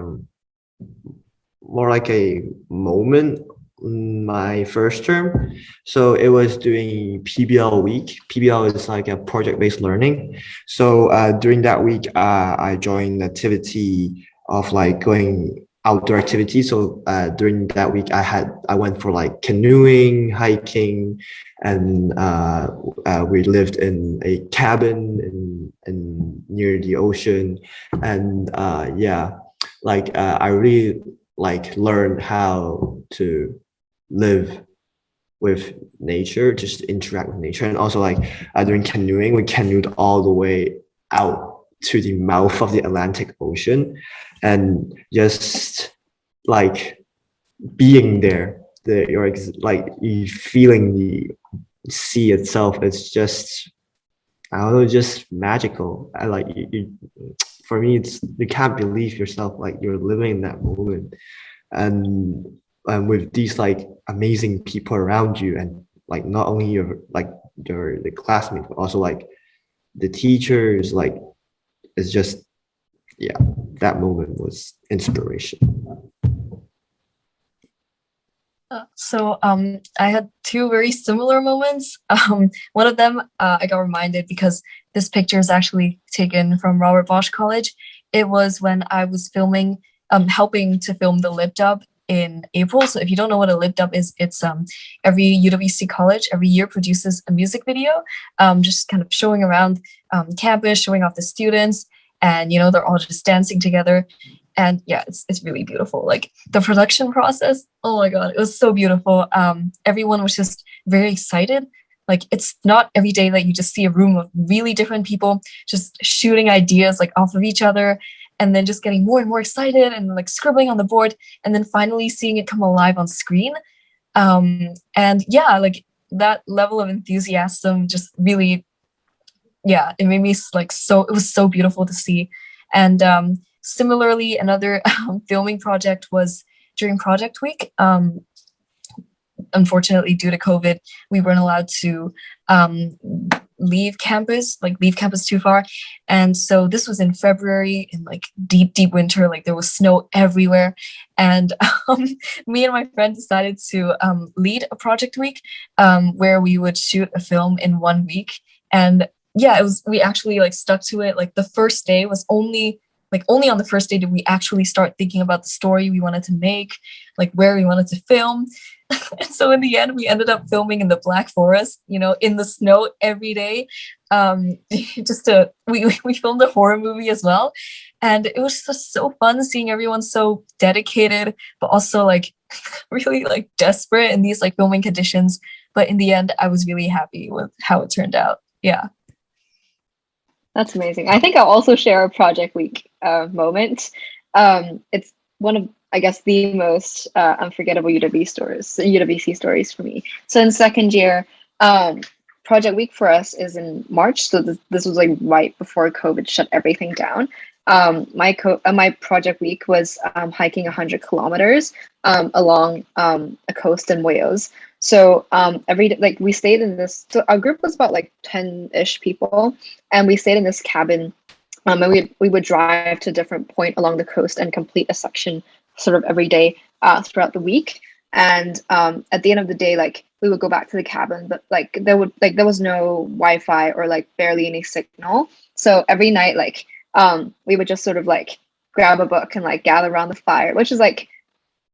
more like a moment in my first term. So it was during PBL week. PBL is like a project-based learning. So during that week, I joined the activity of like going outdoor activity. So during that week, I went for like canoeing, hiking, and we lived in a cabin in near the ocean, and yeah, like I really like learn how to live with nature, just interact with nature. And also like during canoeing, we canoed all the way out to the mouth of the Atlantic Ocean, and just like being there, like you feeling the sea itself, it's just, I don't know, just magical. I like for me, it's, you can't believe yourself, like you're living in that moment, and with these like amazing people around you, and like not only your like your the classmates, but also like the teachers. Like it's just, yeah, that moment was inspiration. I had two very similar moments. One of them, I got reminded because this picture is actually taken from Robert Bosch College. It was when I was filming, helping to film the lip dub in April. So if you don't know what a lip dub is, it's every UWC college every year produces a music video, just kind of showing around campus, showing off the students, and they're all just dancing together. And yeah, it's really beautiful. Like the production process, oh my god, it was so beautiful. Everyone was just very excited. Like it's not every day that you just see a room of really different people just shooting ideas like off of each other, and then just getting more and more excited and like scribbling on the board, and then finally seeing it come alive on screen. And yeah, like that level of enthusiasm just really, yeah, it made me like so, it was so beautiful to see. And similarly, another filming project was during project week. Unfortunately, due to COVID, we weren't allowed to leave campus, too far. And so this was in February, in like deep, deep winter, like there was snow everywhere. And me and my friend decided to lead a project week where we would shoot a film in 1 week. And yeah, we actually like stuck to it. Like the first day was only on the first day did we actually start thinking about the story we wanted to make, like where we wanted to film. And so in the end, we ended up filming in the Black Forest, in the snow every day. We filmed a horror movie as well. And it was just so fun seeing everyone so dedicated, but also like really like desperate in these like filming conditions. But in the end, I was really happy with how it turned out. Yeah. That's amazing. I think I'll also share a project week moment. It's one of, I guess, the most unforgettable UWC stories for me. So in second year, project week for us is in March. So this was like right before COVID shut everything down. My project week was hiking 100 kilometers along a coast in Wales. So every day, like we stayed in this. So our group was about like 10-ish people, and we stayed in this cabin. And we would drive to a different point along the coast and complete a section sort of every day throughout the week. And at the end of the day, like we would go back to the cabin, but like there was no Wi-Fi or like barely any signal. So every night, like we would just sort of like grab a book and like gather around the fire, which is like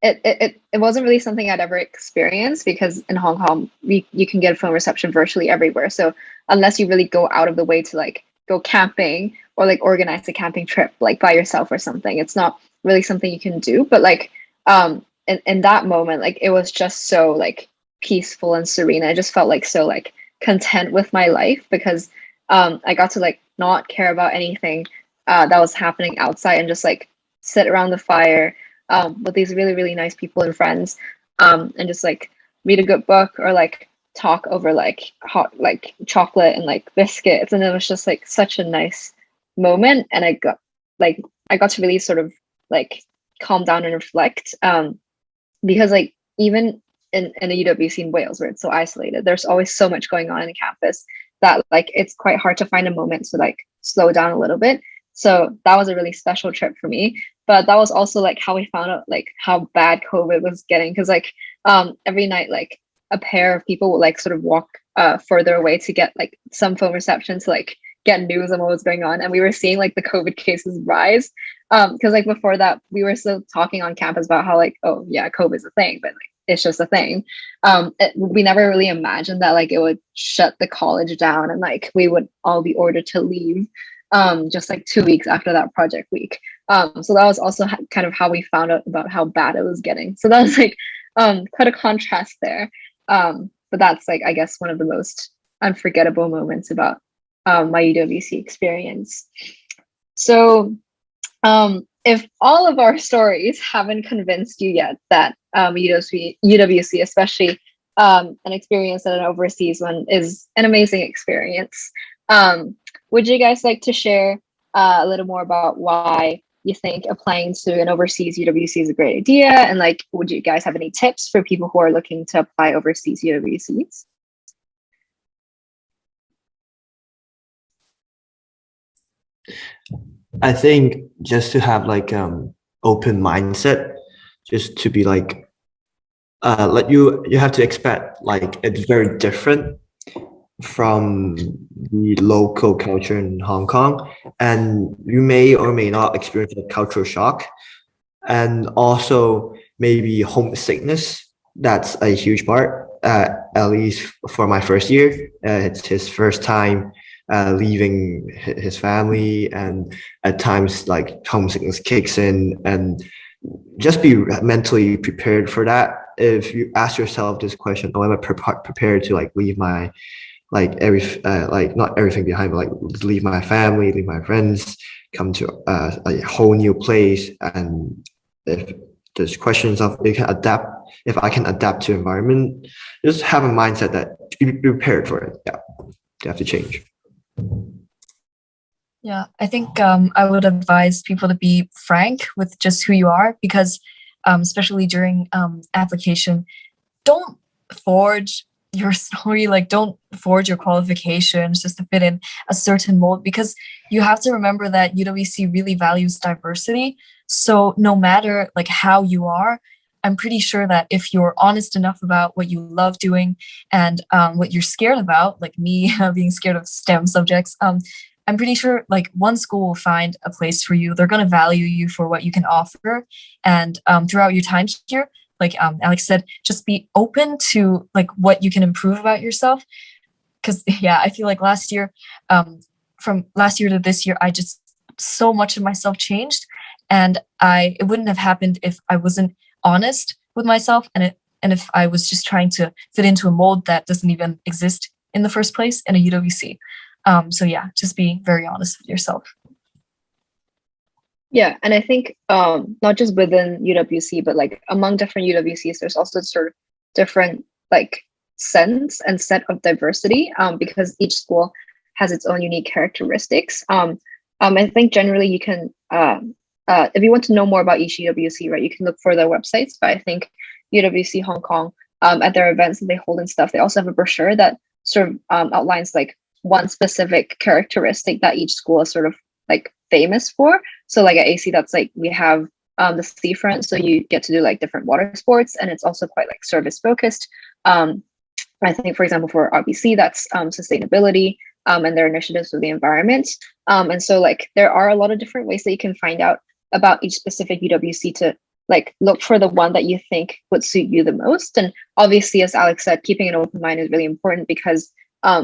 it wasn't really something I'd ever experienced, because in Hong Kong you can get a phone reception virtually everywhere. So unless you really go out of the way to like go camping or like organize a camping trip like by yourself or something, it's not really something you can do. But like in that moment, like it was just so like peaceful and serene. I just felt like so like content with my life, because I got to like not care about anything that was happening outside and just like sit around the fire with these really, really nice people and friends, and just like read a good book or like talk over like hot like chocolate and like biscuits, and it was just like such a nice moment. And I got to really sort of like calm down and reflect, because like even in the UWC in Wales, where it's so isolated, there's always so much going on in the campus that like it's quite hard to find a moment to like slow down a little bit. So that was a really special trip for me. But that was also like how we found out like how bad COVID was getting, because like every night like a pair of people would like sort of walk further away to get like some phone reception to like get news on what was going on. And we were seeing like the COVID cases rise, because like before that we were still talking on campus about how like, oh yeah, COVID is a thing, but like it's just a thing. We never really imagined that like it would shut the college down and like we would all be ordered to leave just like 2 weeks after that project week. So that was also kind of how we found out about how bad it was getting. So that was like quite a contrast there. But that's like, I guess, one of the most unforgettable moments about my UWC experience. So if all of our stories haven't convinced you yet that UWC, especially an experience at an overseas one, is an amazing experience, would you guys like to share a little more about why you think applying to an overseas UWC is a great idea? And like, would you guys have any tips for people who are looking to apply overseas UWCs? I think just to have like open mindset, just to be like you have to expect like it's very different from the local culture in Hong Kong, and you may or may not experience a cultural shock, and also maybe homesickness. That's a huge part. At least for my first year, it's his first time leaving his family, and at times like homesickness kicks in, and just be mentally prepared for that. If you ask yourself this question, oh, am I prepared to like leave my like not everything behind, but like leave my family, leave my friends, come to a whole new place? And if there's questions of if I can adapt to environment, just have a mindset that be prepared for it. Yeah, you have to change. Yeah, I think I would advise people to be frank with just who you are, because especially during application, don't forge your story, like don't forge your qualifications just to fit in a certain mold, because you have to remember that UWC really values diversity. So no matter like how you are, I'm pretty sure that if you're honest enough about what you love doing and what you're scared about, like me being scared of STEM subjects, I'm pretty sure like one school will find a place for you. They're going to value you for what you can offer. And throughout your time here, like Alex said, just be open to like what you can improve about yourself. Because yeah, I feel like last year, from last year to this year, I just, so much of myself changed, and it wouldn't have happened if I wasn't honest with myself, and if I was just trying to fit into a mold that doesn't even exist in the first place in a UWC. So yeah, just be very honest with yourself. Yeah, and I think not just within UWC, but like among different UWCs, there's also sort of different like sense and set of diversity, because each school has its own unique characteristics. I think generally you can, if you want to know more about each UWC, right, you can look for their websites. But I think UWC Hong Kong, at their events that they hold and stuff, they also have a brochure that sort of outlines like one specific characteristic that each school is sort of like famous for. So like at AC, that's like we have the seafront, so you get to do like different water sports, and it's also quite like service focused. I think, for example, for RBC, that's sustainability and their initiatives with the environment. And so like there are a lot of different ways that you can find out about each specific UWC to like look for the one that you think would suit you the most. And obviously, as Alex said, keeping an open mind is really important, because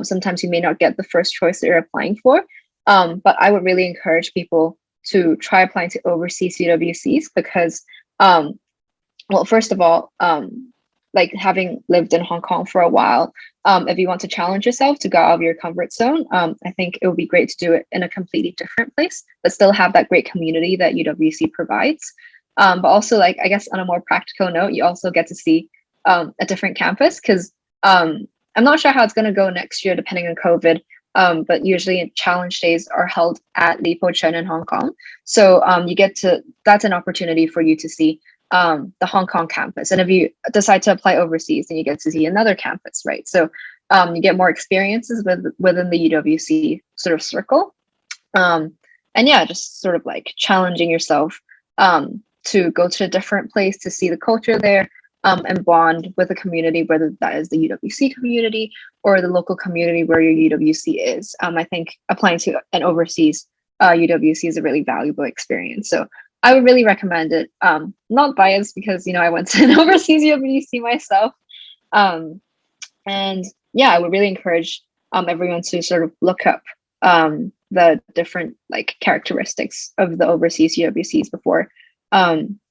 sometimes you may not get the first choice that you're applying for. But I would really encourage people to try applying to overseas UWCs, because, well, first of all, like having lived in Hong Kong for a while, if you want to challenge yourself to go out of your comfort zone, I think it would be great to do it in a completely different place, but still have that great community that UWC provides. But also, like, I guess on a more practical note, you also get to see a different campus, because I'm not sure how it's going to go next year, depending on COVID. But usually challenge days are held at Li Po Chen in Hong Kong. So that's an opportunity for you to see the Hong Kong campus. And if you decide to apply overseas, then you get to see another campus, right? So you get more experiences within the UWC sort of circle. And yeah, just sort of like challenging yourself to go to a different place to see the culture there, and bond with a community, whether that is the UWC community or the local community where your UWC is. I think applying to an overseas UWC is a really valuable experience. So I would really recommend it. Not biased because, I went to an overseas UWC myself. And yeah, I would really encourage everyone to sort of look up the different like characteristics of the overseas UWCs before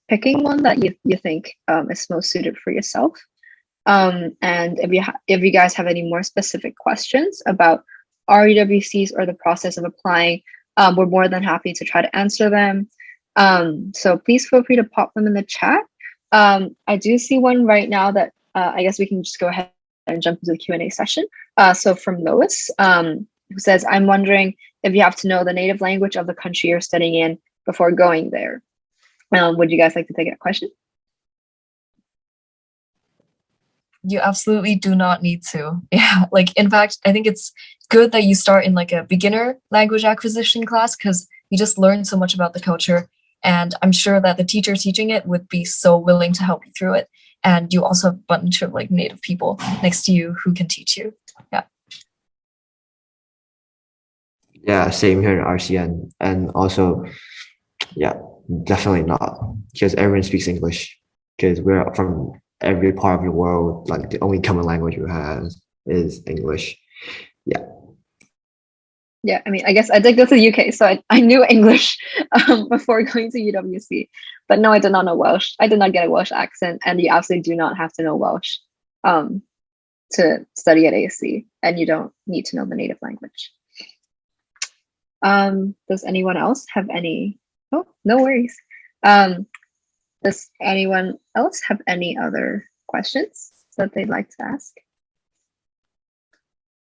picking one that you think is most suited for yourself. And if you guys have any more specific questions about our UWCs or the process of applying, we're more than happy to try to answer them. So please feel free to pop them in the chat. I do see one right now that I guess we can just go ahead and jump into the Q&A session. So from Lois, who says, I'm wondering if you have to know the native language of the country you're studying in before going there. Would you guys like to take that question? You absolutely do not need to. Yeah, like in fact, I think it's good that you start in like a beginner language acquisition class because you just learn so much about the culture. And I'm sure that the teacher teaching it would be so willing to help you through it. And you also have a bunch of like native people next to you who can teach you. Yeah. Yeah, same here in RCN. And also, yeah, definitely not, because everyone speaks English, because we're from every part of the world. Like the only common language we have is English. Yeah. Yeah, I mean, I guess I did go to the UK, so I knew English before going to UWC. But no, I did not know Welsh. I did not get a Welsh accent, and you absolutely do not have to know Welsh to study at AC, and you don't need to know the native language. Does anyone else have any? Oh, no worries. Does anyone else have any other questions that they'd like to ask?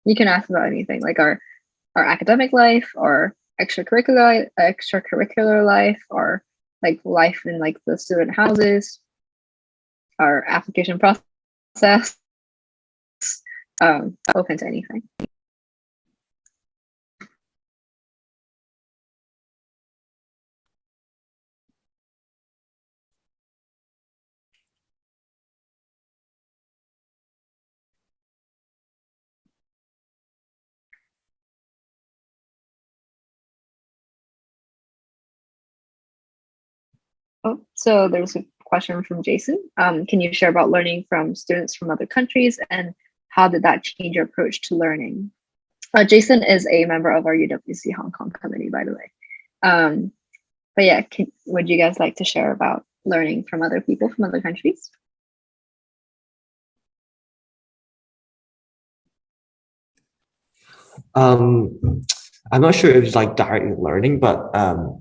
You can ask about anything, like our academic life or extracurricular life, or like life in like the student houses, our application process. Open to anything. Oh, so there's a question from Jason. Can you share about learning from students from other countries, and how did that change your approach to learning? Jason is a member of our UWC Hong Kong committee, by the way. But yeah, would you guys like to share about learning from other people from other countries? I'm not sure if it's like directly learning, but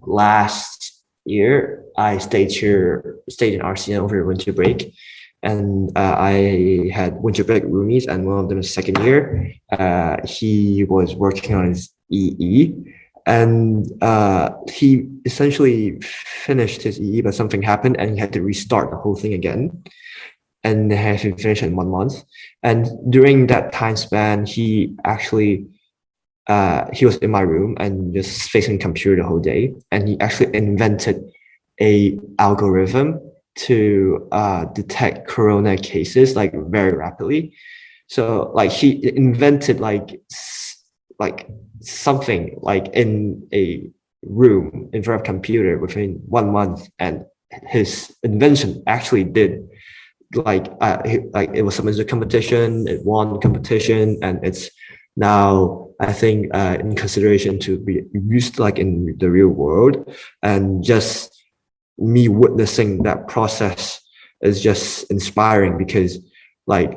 last year I stayed in RCN over winter break, and I had winter break roomies, and one of them is second year. He was working on his EE, and he essentially finished his EE, but something happened, and he had to restart the whole thing again. And they had to finish in 1 month. And during that time span, he actually he was in my room and just facing the computer the whole day, and he actually invented a algorithm to detect corona cases like very rapidly. So like he invented like something like in a room in front of a computer within 1 month, and his invention actually did like it was submitted to competition, it won the competition, and it's now I think in consideration to be used like in the real world. And just me witnessing that process is just inspiring, because like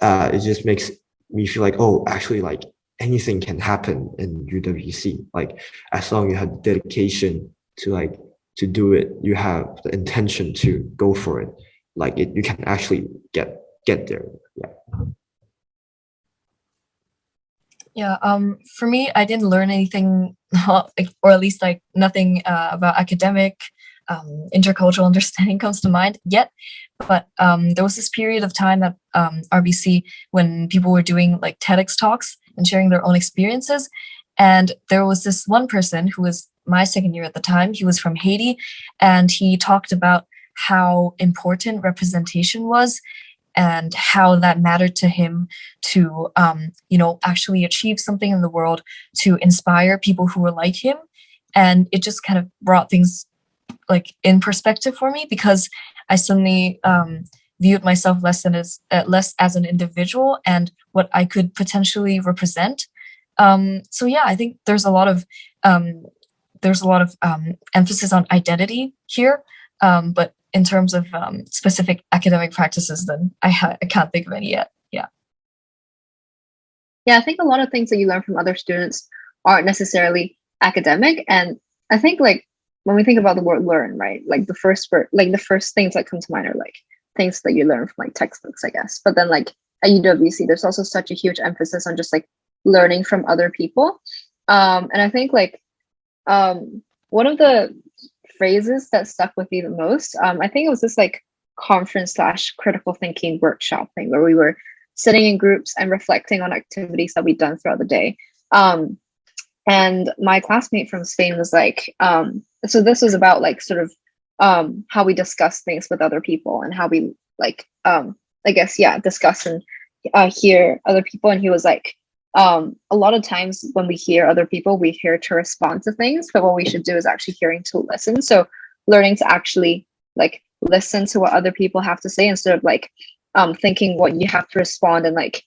it just makes me feel like, oh, actually like anything can happen in UWC. Like as long as you have dedication to do it, you have the intention to go for it, like you can actually get there. Yeah. Yeah, for me, I didn't learn anything, or at least like nothing about academic, intercultural understanding comes to mind yet. But there was this period of time at RBC when people were doing like TEDx talks and sharing their own experiences. And there was this one person who was my second year at the time. He was from Haiti, and he talked about how important representation was and how that mattered to him to actually achieve something in the world, to inspire people who were like him. And it just kind of brought things like in perspective for me, because I suddenly viewed myself less as an individual and what I could potentially represent. So yeah, I think there's a lot of emphasis on identity here, but in terms of specific academic practices, then I can't think of any yet. Yeah. Yeah, I think a lot of things that you learn from other students aren't necessarily academic. And I think like when we think about the word learn, right? Like the first things that come to mind are like things that you learn from like textbooks, I guess. But then like at UWC, there's also such a huge emphasis on just like learning from other people. And I think like one of the phrases that stuck with me the most, I think it was this like conference/critical thinking workshop thing where we were sitting in groups and reflecting on activities that we'd done throughout the day. And my classmate from Spain was like, so this was about like sort of how we discuss things with other people and how we like, I guess, yeah, discuss and hear other people. And he was like, a lot of times when we hear other people, we hear to respond to things, but what we should do is actually hearing to listen. So learning to actually like listen to what other people have to say instead of like thinking what you have to respond and like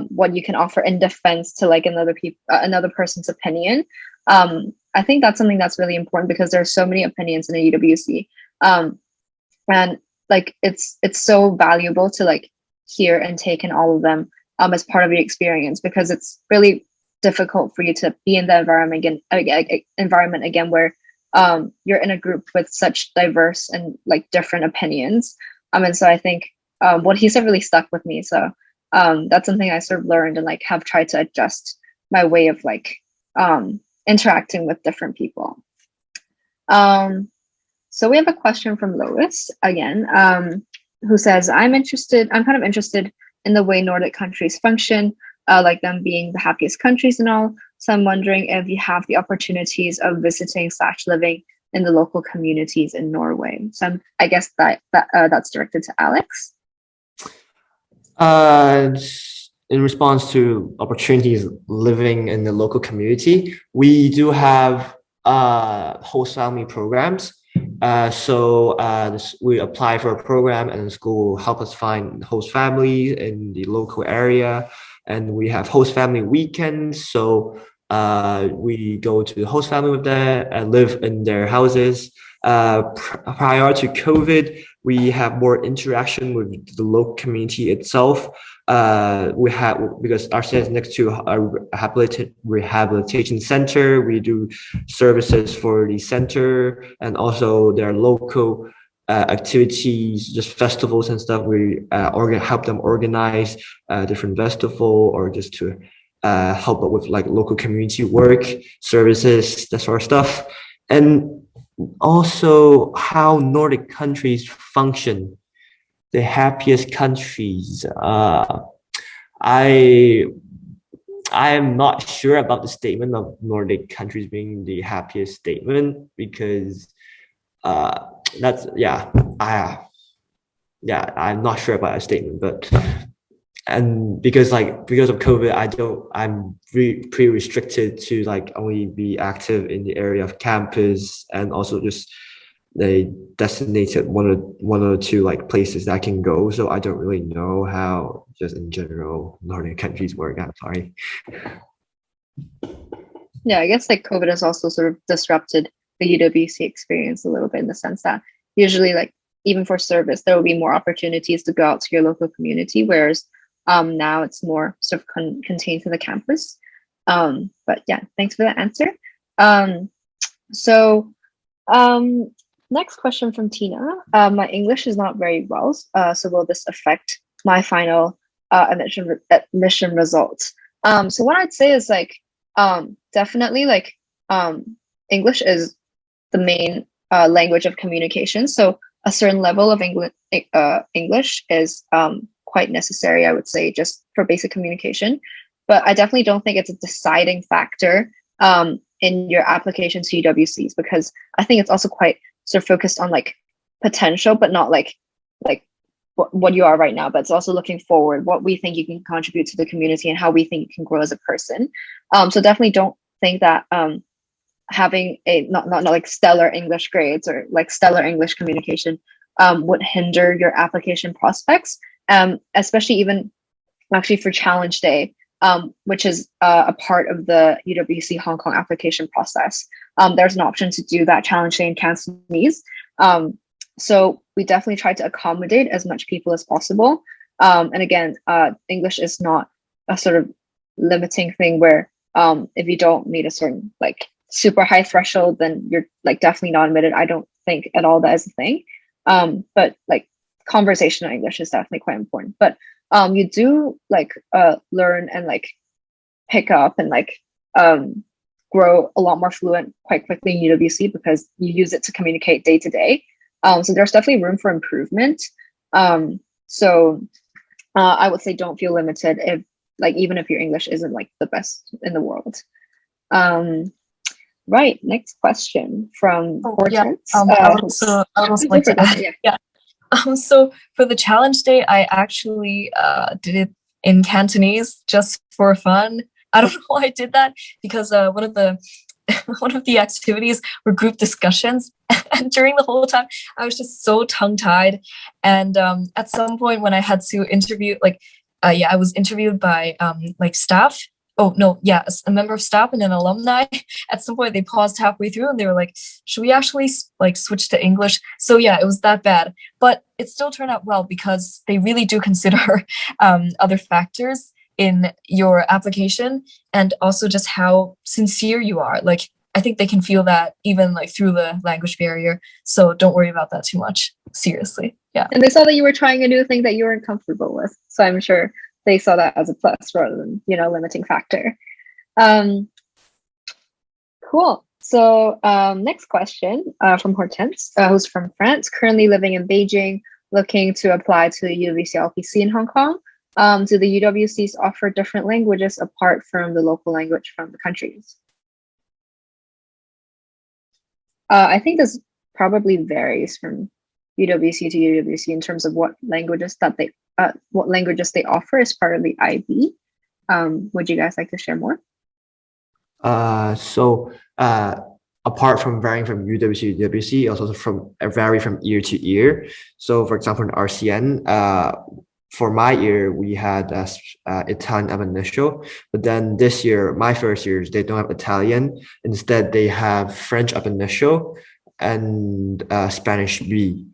what you can offer in defense to like another person's opinion. I think that's something that's really important because there are so many opinions in a UWC, and like it's so valuable to like hear and take in all of them as part of the experience, because it's really difficult for you to be in the environment again where you're in a group with such diverse and like different opinions. And so I think what he said really stuck with me. So that's something I sort of learned and like have tried to adjust my way of like interacting with different people. So we have a question from Lois again, who says, I'm kind of interested in the way Nordic countries function, like them being the happiest countries and all. So I'm wondering if you have the opportunities of visiting/living in the local communities in Norway. So I guess that's directed to Alex. In response to opportunities living in the local community, we do have host family programs. We apply for a program and the school will help us find host families in the local area. And we have host family weekends. So we go to the host family with them and live in their houses. Prior to COVID, we have more interaction with the local community itself. Because RCN is next to a rehabilitation center, we do services for the center, and also their local activities, just festivals and stuff. We help them organize different festival, or just to help with like local community work services, that sort of stuff. And also how Nordic countries function, the happiest countries. I am not sure about the statement of Nordic countries being the happiest statement, because that's I'm not sure about that statement. But and because of COVID, I'm pretty restricted to like only be active in the area of campus, and also just they designated one or two like places that I can go. So I don't really know how just in general Nordic countries work. I'm sorry. Yeah, I guess like COVID has also sort of disrupted the UWC experience a little bit, in the sense that usually like even for service, there will be more opportunities to go out to your local community, whereas now it's more sort of contained to the campus. But yeah, thanks for that answer. Next question from Tina. My English is not very well, so will this affect my final admission results? So what I'd say is like definitely like English is the main language of communication. So a certain level of English is quite necessary, I would say, just for basic communication. But I definitely don't think it's a deciding factor in your application to UWCs, because I think it's also quite sort of focused on like potential, but not like what you are right now, but it's also looking forward, what we think you can contribute to the community and how we think you can grow as a person. So definitely don't think that having a not like stellar English grades or like stellar English communication would hinder your application prospects, especially even actually for challenge day, which is a part of the UWC Hong Kong application process. There's an option to do that challenge day in Cantonese. So we definitely try to accommodate as much people as possible. And again, English is not a sort of limiting thing where if you don't meet a certain like super high threshold, then you're like definitely not admitted. I don't think at all that is a thing. But like conversational English is definitely quite important. But you do like learn and like pick up and like grow a lot more fluent quite quickly in UWC because you use it to communicate day to day. So there's definitely room for improvement. So I would say don't feel limited if like even if your English isn't like the best in the world. Right, next question from Hortense. I would also like to add, so for the challenge day, I actually did it in Cantonese just for fun. I don't know why I did that because one of the activities were group discussions, and during the whole time I was just so tongue-tied. And at some point when I had to interview, I was interviewed by like staff. Oh no, yeah, a member of staff and an alumni. At some point they paused halfway through and they were like, should we actually like switch to English? So yeah, it was that bad, but it still turned out well because they really do consider other factors in your application and also just how sincere you are. Like I think they can feel that even like through the language barrier. So don't worry about that too much. Seriously. Yeah. And they saw that you were trying a new thing that you weren't comfortable with. So I'm sure they saw that as a plus rather than, limiting factor. Cool. So next question from Hortense, who's from France, currently living in Beijing, looking to apply to the UWC LPC in Hong Kong. Do the UWCs offer different languages apart from the local language from the countries? I think this probably varies from UWC to UWC in terms of what languages they offer as part of the IB. Would you guys like to share more? Apart from varying from UWC to UWC, also vary from year to year. So for example, in RCN, for my year, we had Italian ab initio, but then this year, my first years, they don't have Italian. Instead, they have French ab initio and Spanish B.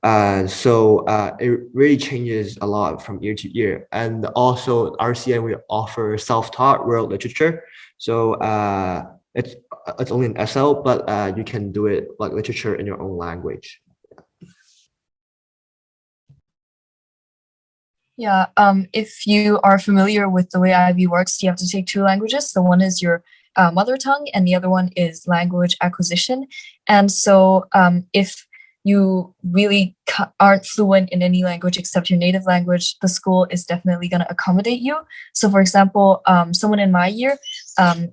So it really changes a lot from year to year. And also RCN, we offer self-taught world literature. So it's only an SL, but you can do it like literature in your own language. Yeah, if you are familiar with the way IB works, you have to take two languages. So one is your mother tongue and the other one is language acquisition. And so if you really aren't fluent in any language except your native language, the school is definitely going to accommodate you. So for example, someone in my year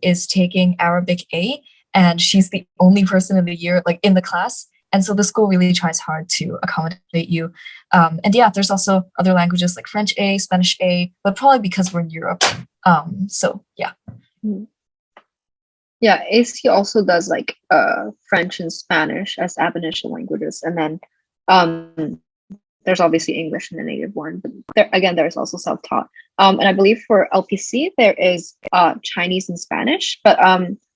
is taking Arabic A, and she's the only person in the year, like in the class. And so the school really tries hard to accommodate you. And yeah, there's also other languages like French A, Spanish A, but probably because we're in Europe. So yeah. Yeah, AC also does like French and Spanish as ab initio languages. And then there's obviously English in the native one, but there's also self-taught. And I believe for LPC, there is Chinese and Spanish, but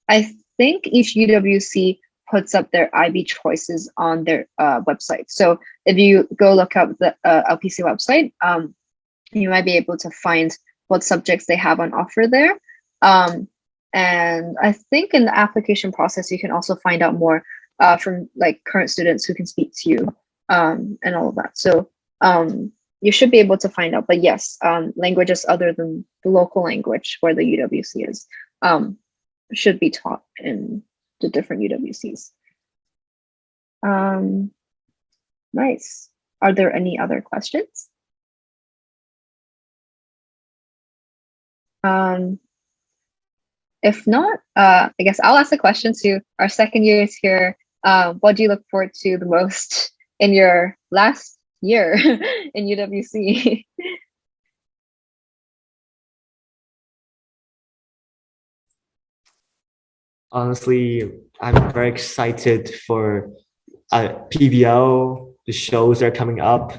I think each UWC puts up their IB choices on their website. So if you go look up the LPC website, you might be able to find what subjects they have on offer there. And I think in the application process, you can also find out more from like current students who can speak to you and all of that. So you should be able to find out. But yes, languages other than the local language where the UWC is should be taught in the different UWCs. Nice. Are there any other questions? If not, I guess I'll ask a question to our second years here. What do you look forward to the most in your last year in UWC? Honestly, I'm very excited for PBL, the shows that are coming up,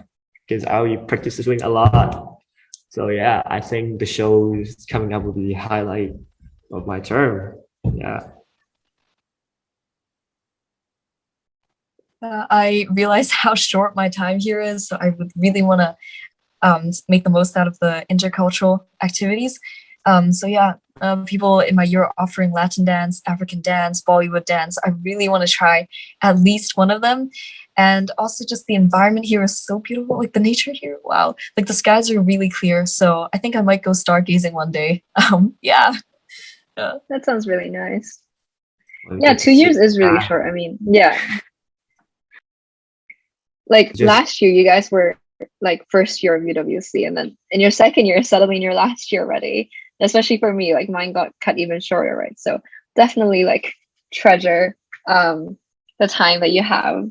because I'll be participating a lot. So yeah, I think the shows coming up will be the highlight of my term. Yeah. I realize how short my time here is, so I would really want to make the most out of the intercultural activities. So yeah, people in my year are offering Latin dance, African dance, Bollywood dance. I really want to try at least one of them. And also just the environment here is so beautiful, like the nature here. Wow. Like the skies are really clear. So I think I might go stargazing one day. Yeah. That sounds really nice. Yeah, 2 years is really short. I mean, yeah. Like last year, you guys were like first year of UWC, and then in your second year, suddenly in your last year already. Especially for me, like mine got cut even shorter, right? So definitely like treasure the time that you have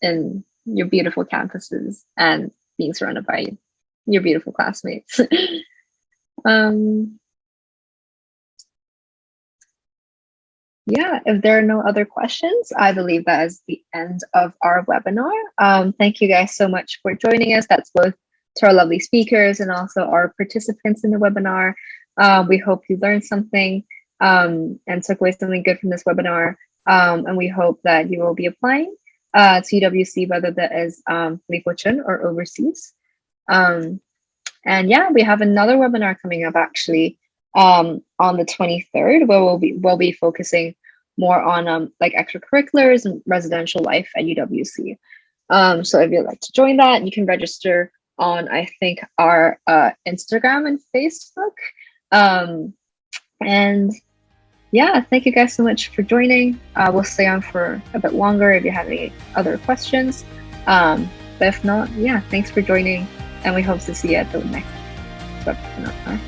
in your beautiful campuses and being surrounded by your beautiful classmates. Yeah, if there are no other questions, I believe that is the end of our webinar. Thank you guys so much for joining us. That's both to our lovely speakers and also our participants in the webinar. We hope you learned something and took away something good from this webinar. And we hope that you will be applying to UWC, whether that is Lipochun or overseas. And yeah, we have another webinar coming up actually on the 23rd, where we'll be focusing more on like extracurriculars and residential life at UWC. So if you'd like to join that, you can register on, I think, our Instagram and Facebook. And yeah, thank you guys so much for joining. We'll stay on for a bit longer if you have any other questions. But if not, yeah, thanks for joining, and we hope to see you at the next webinar.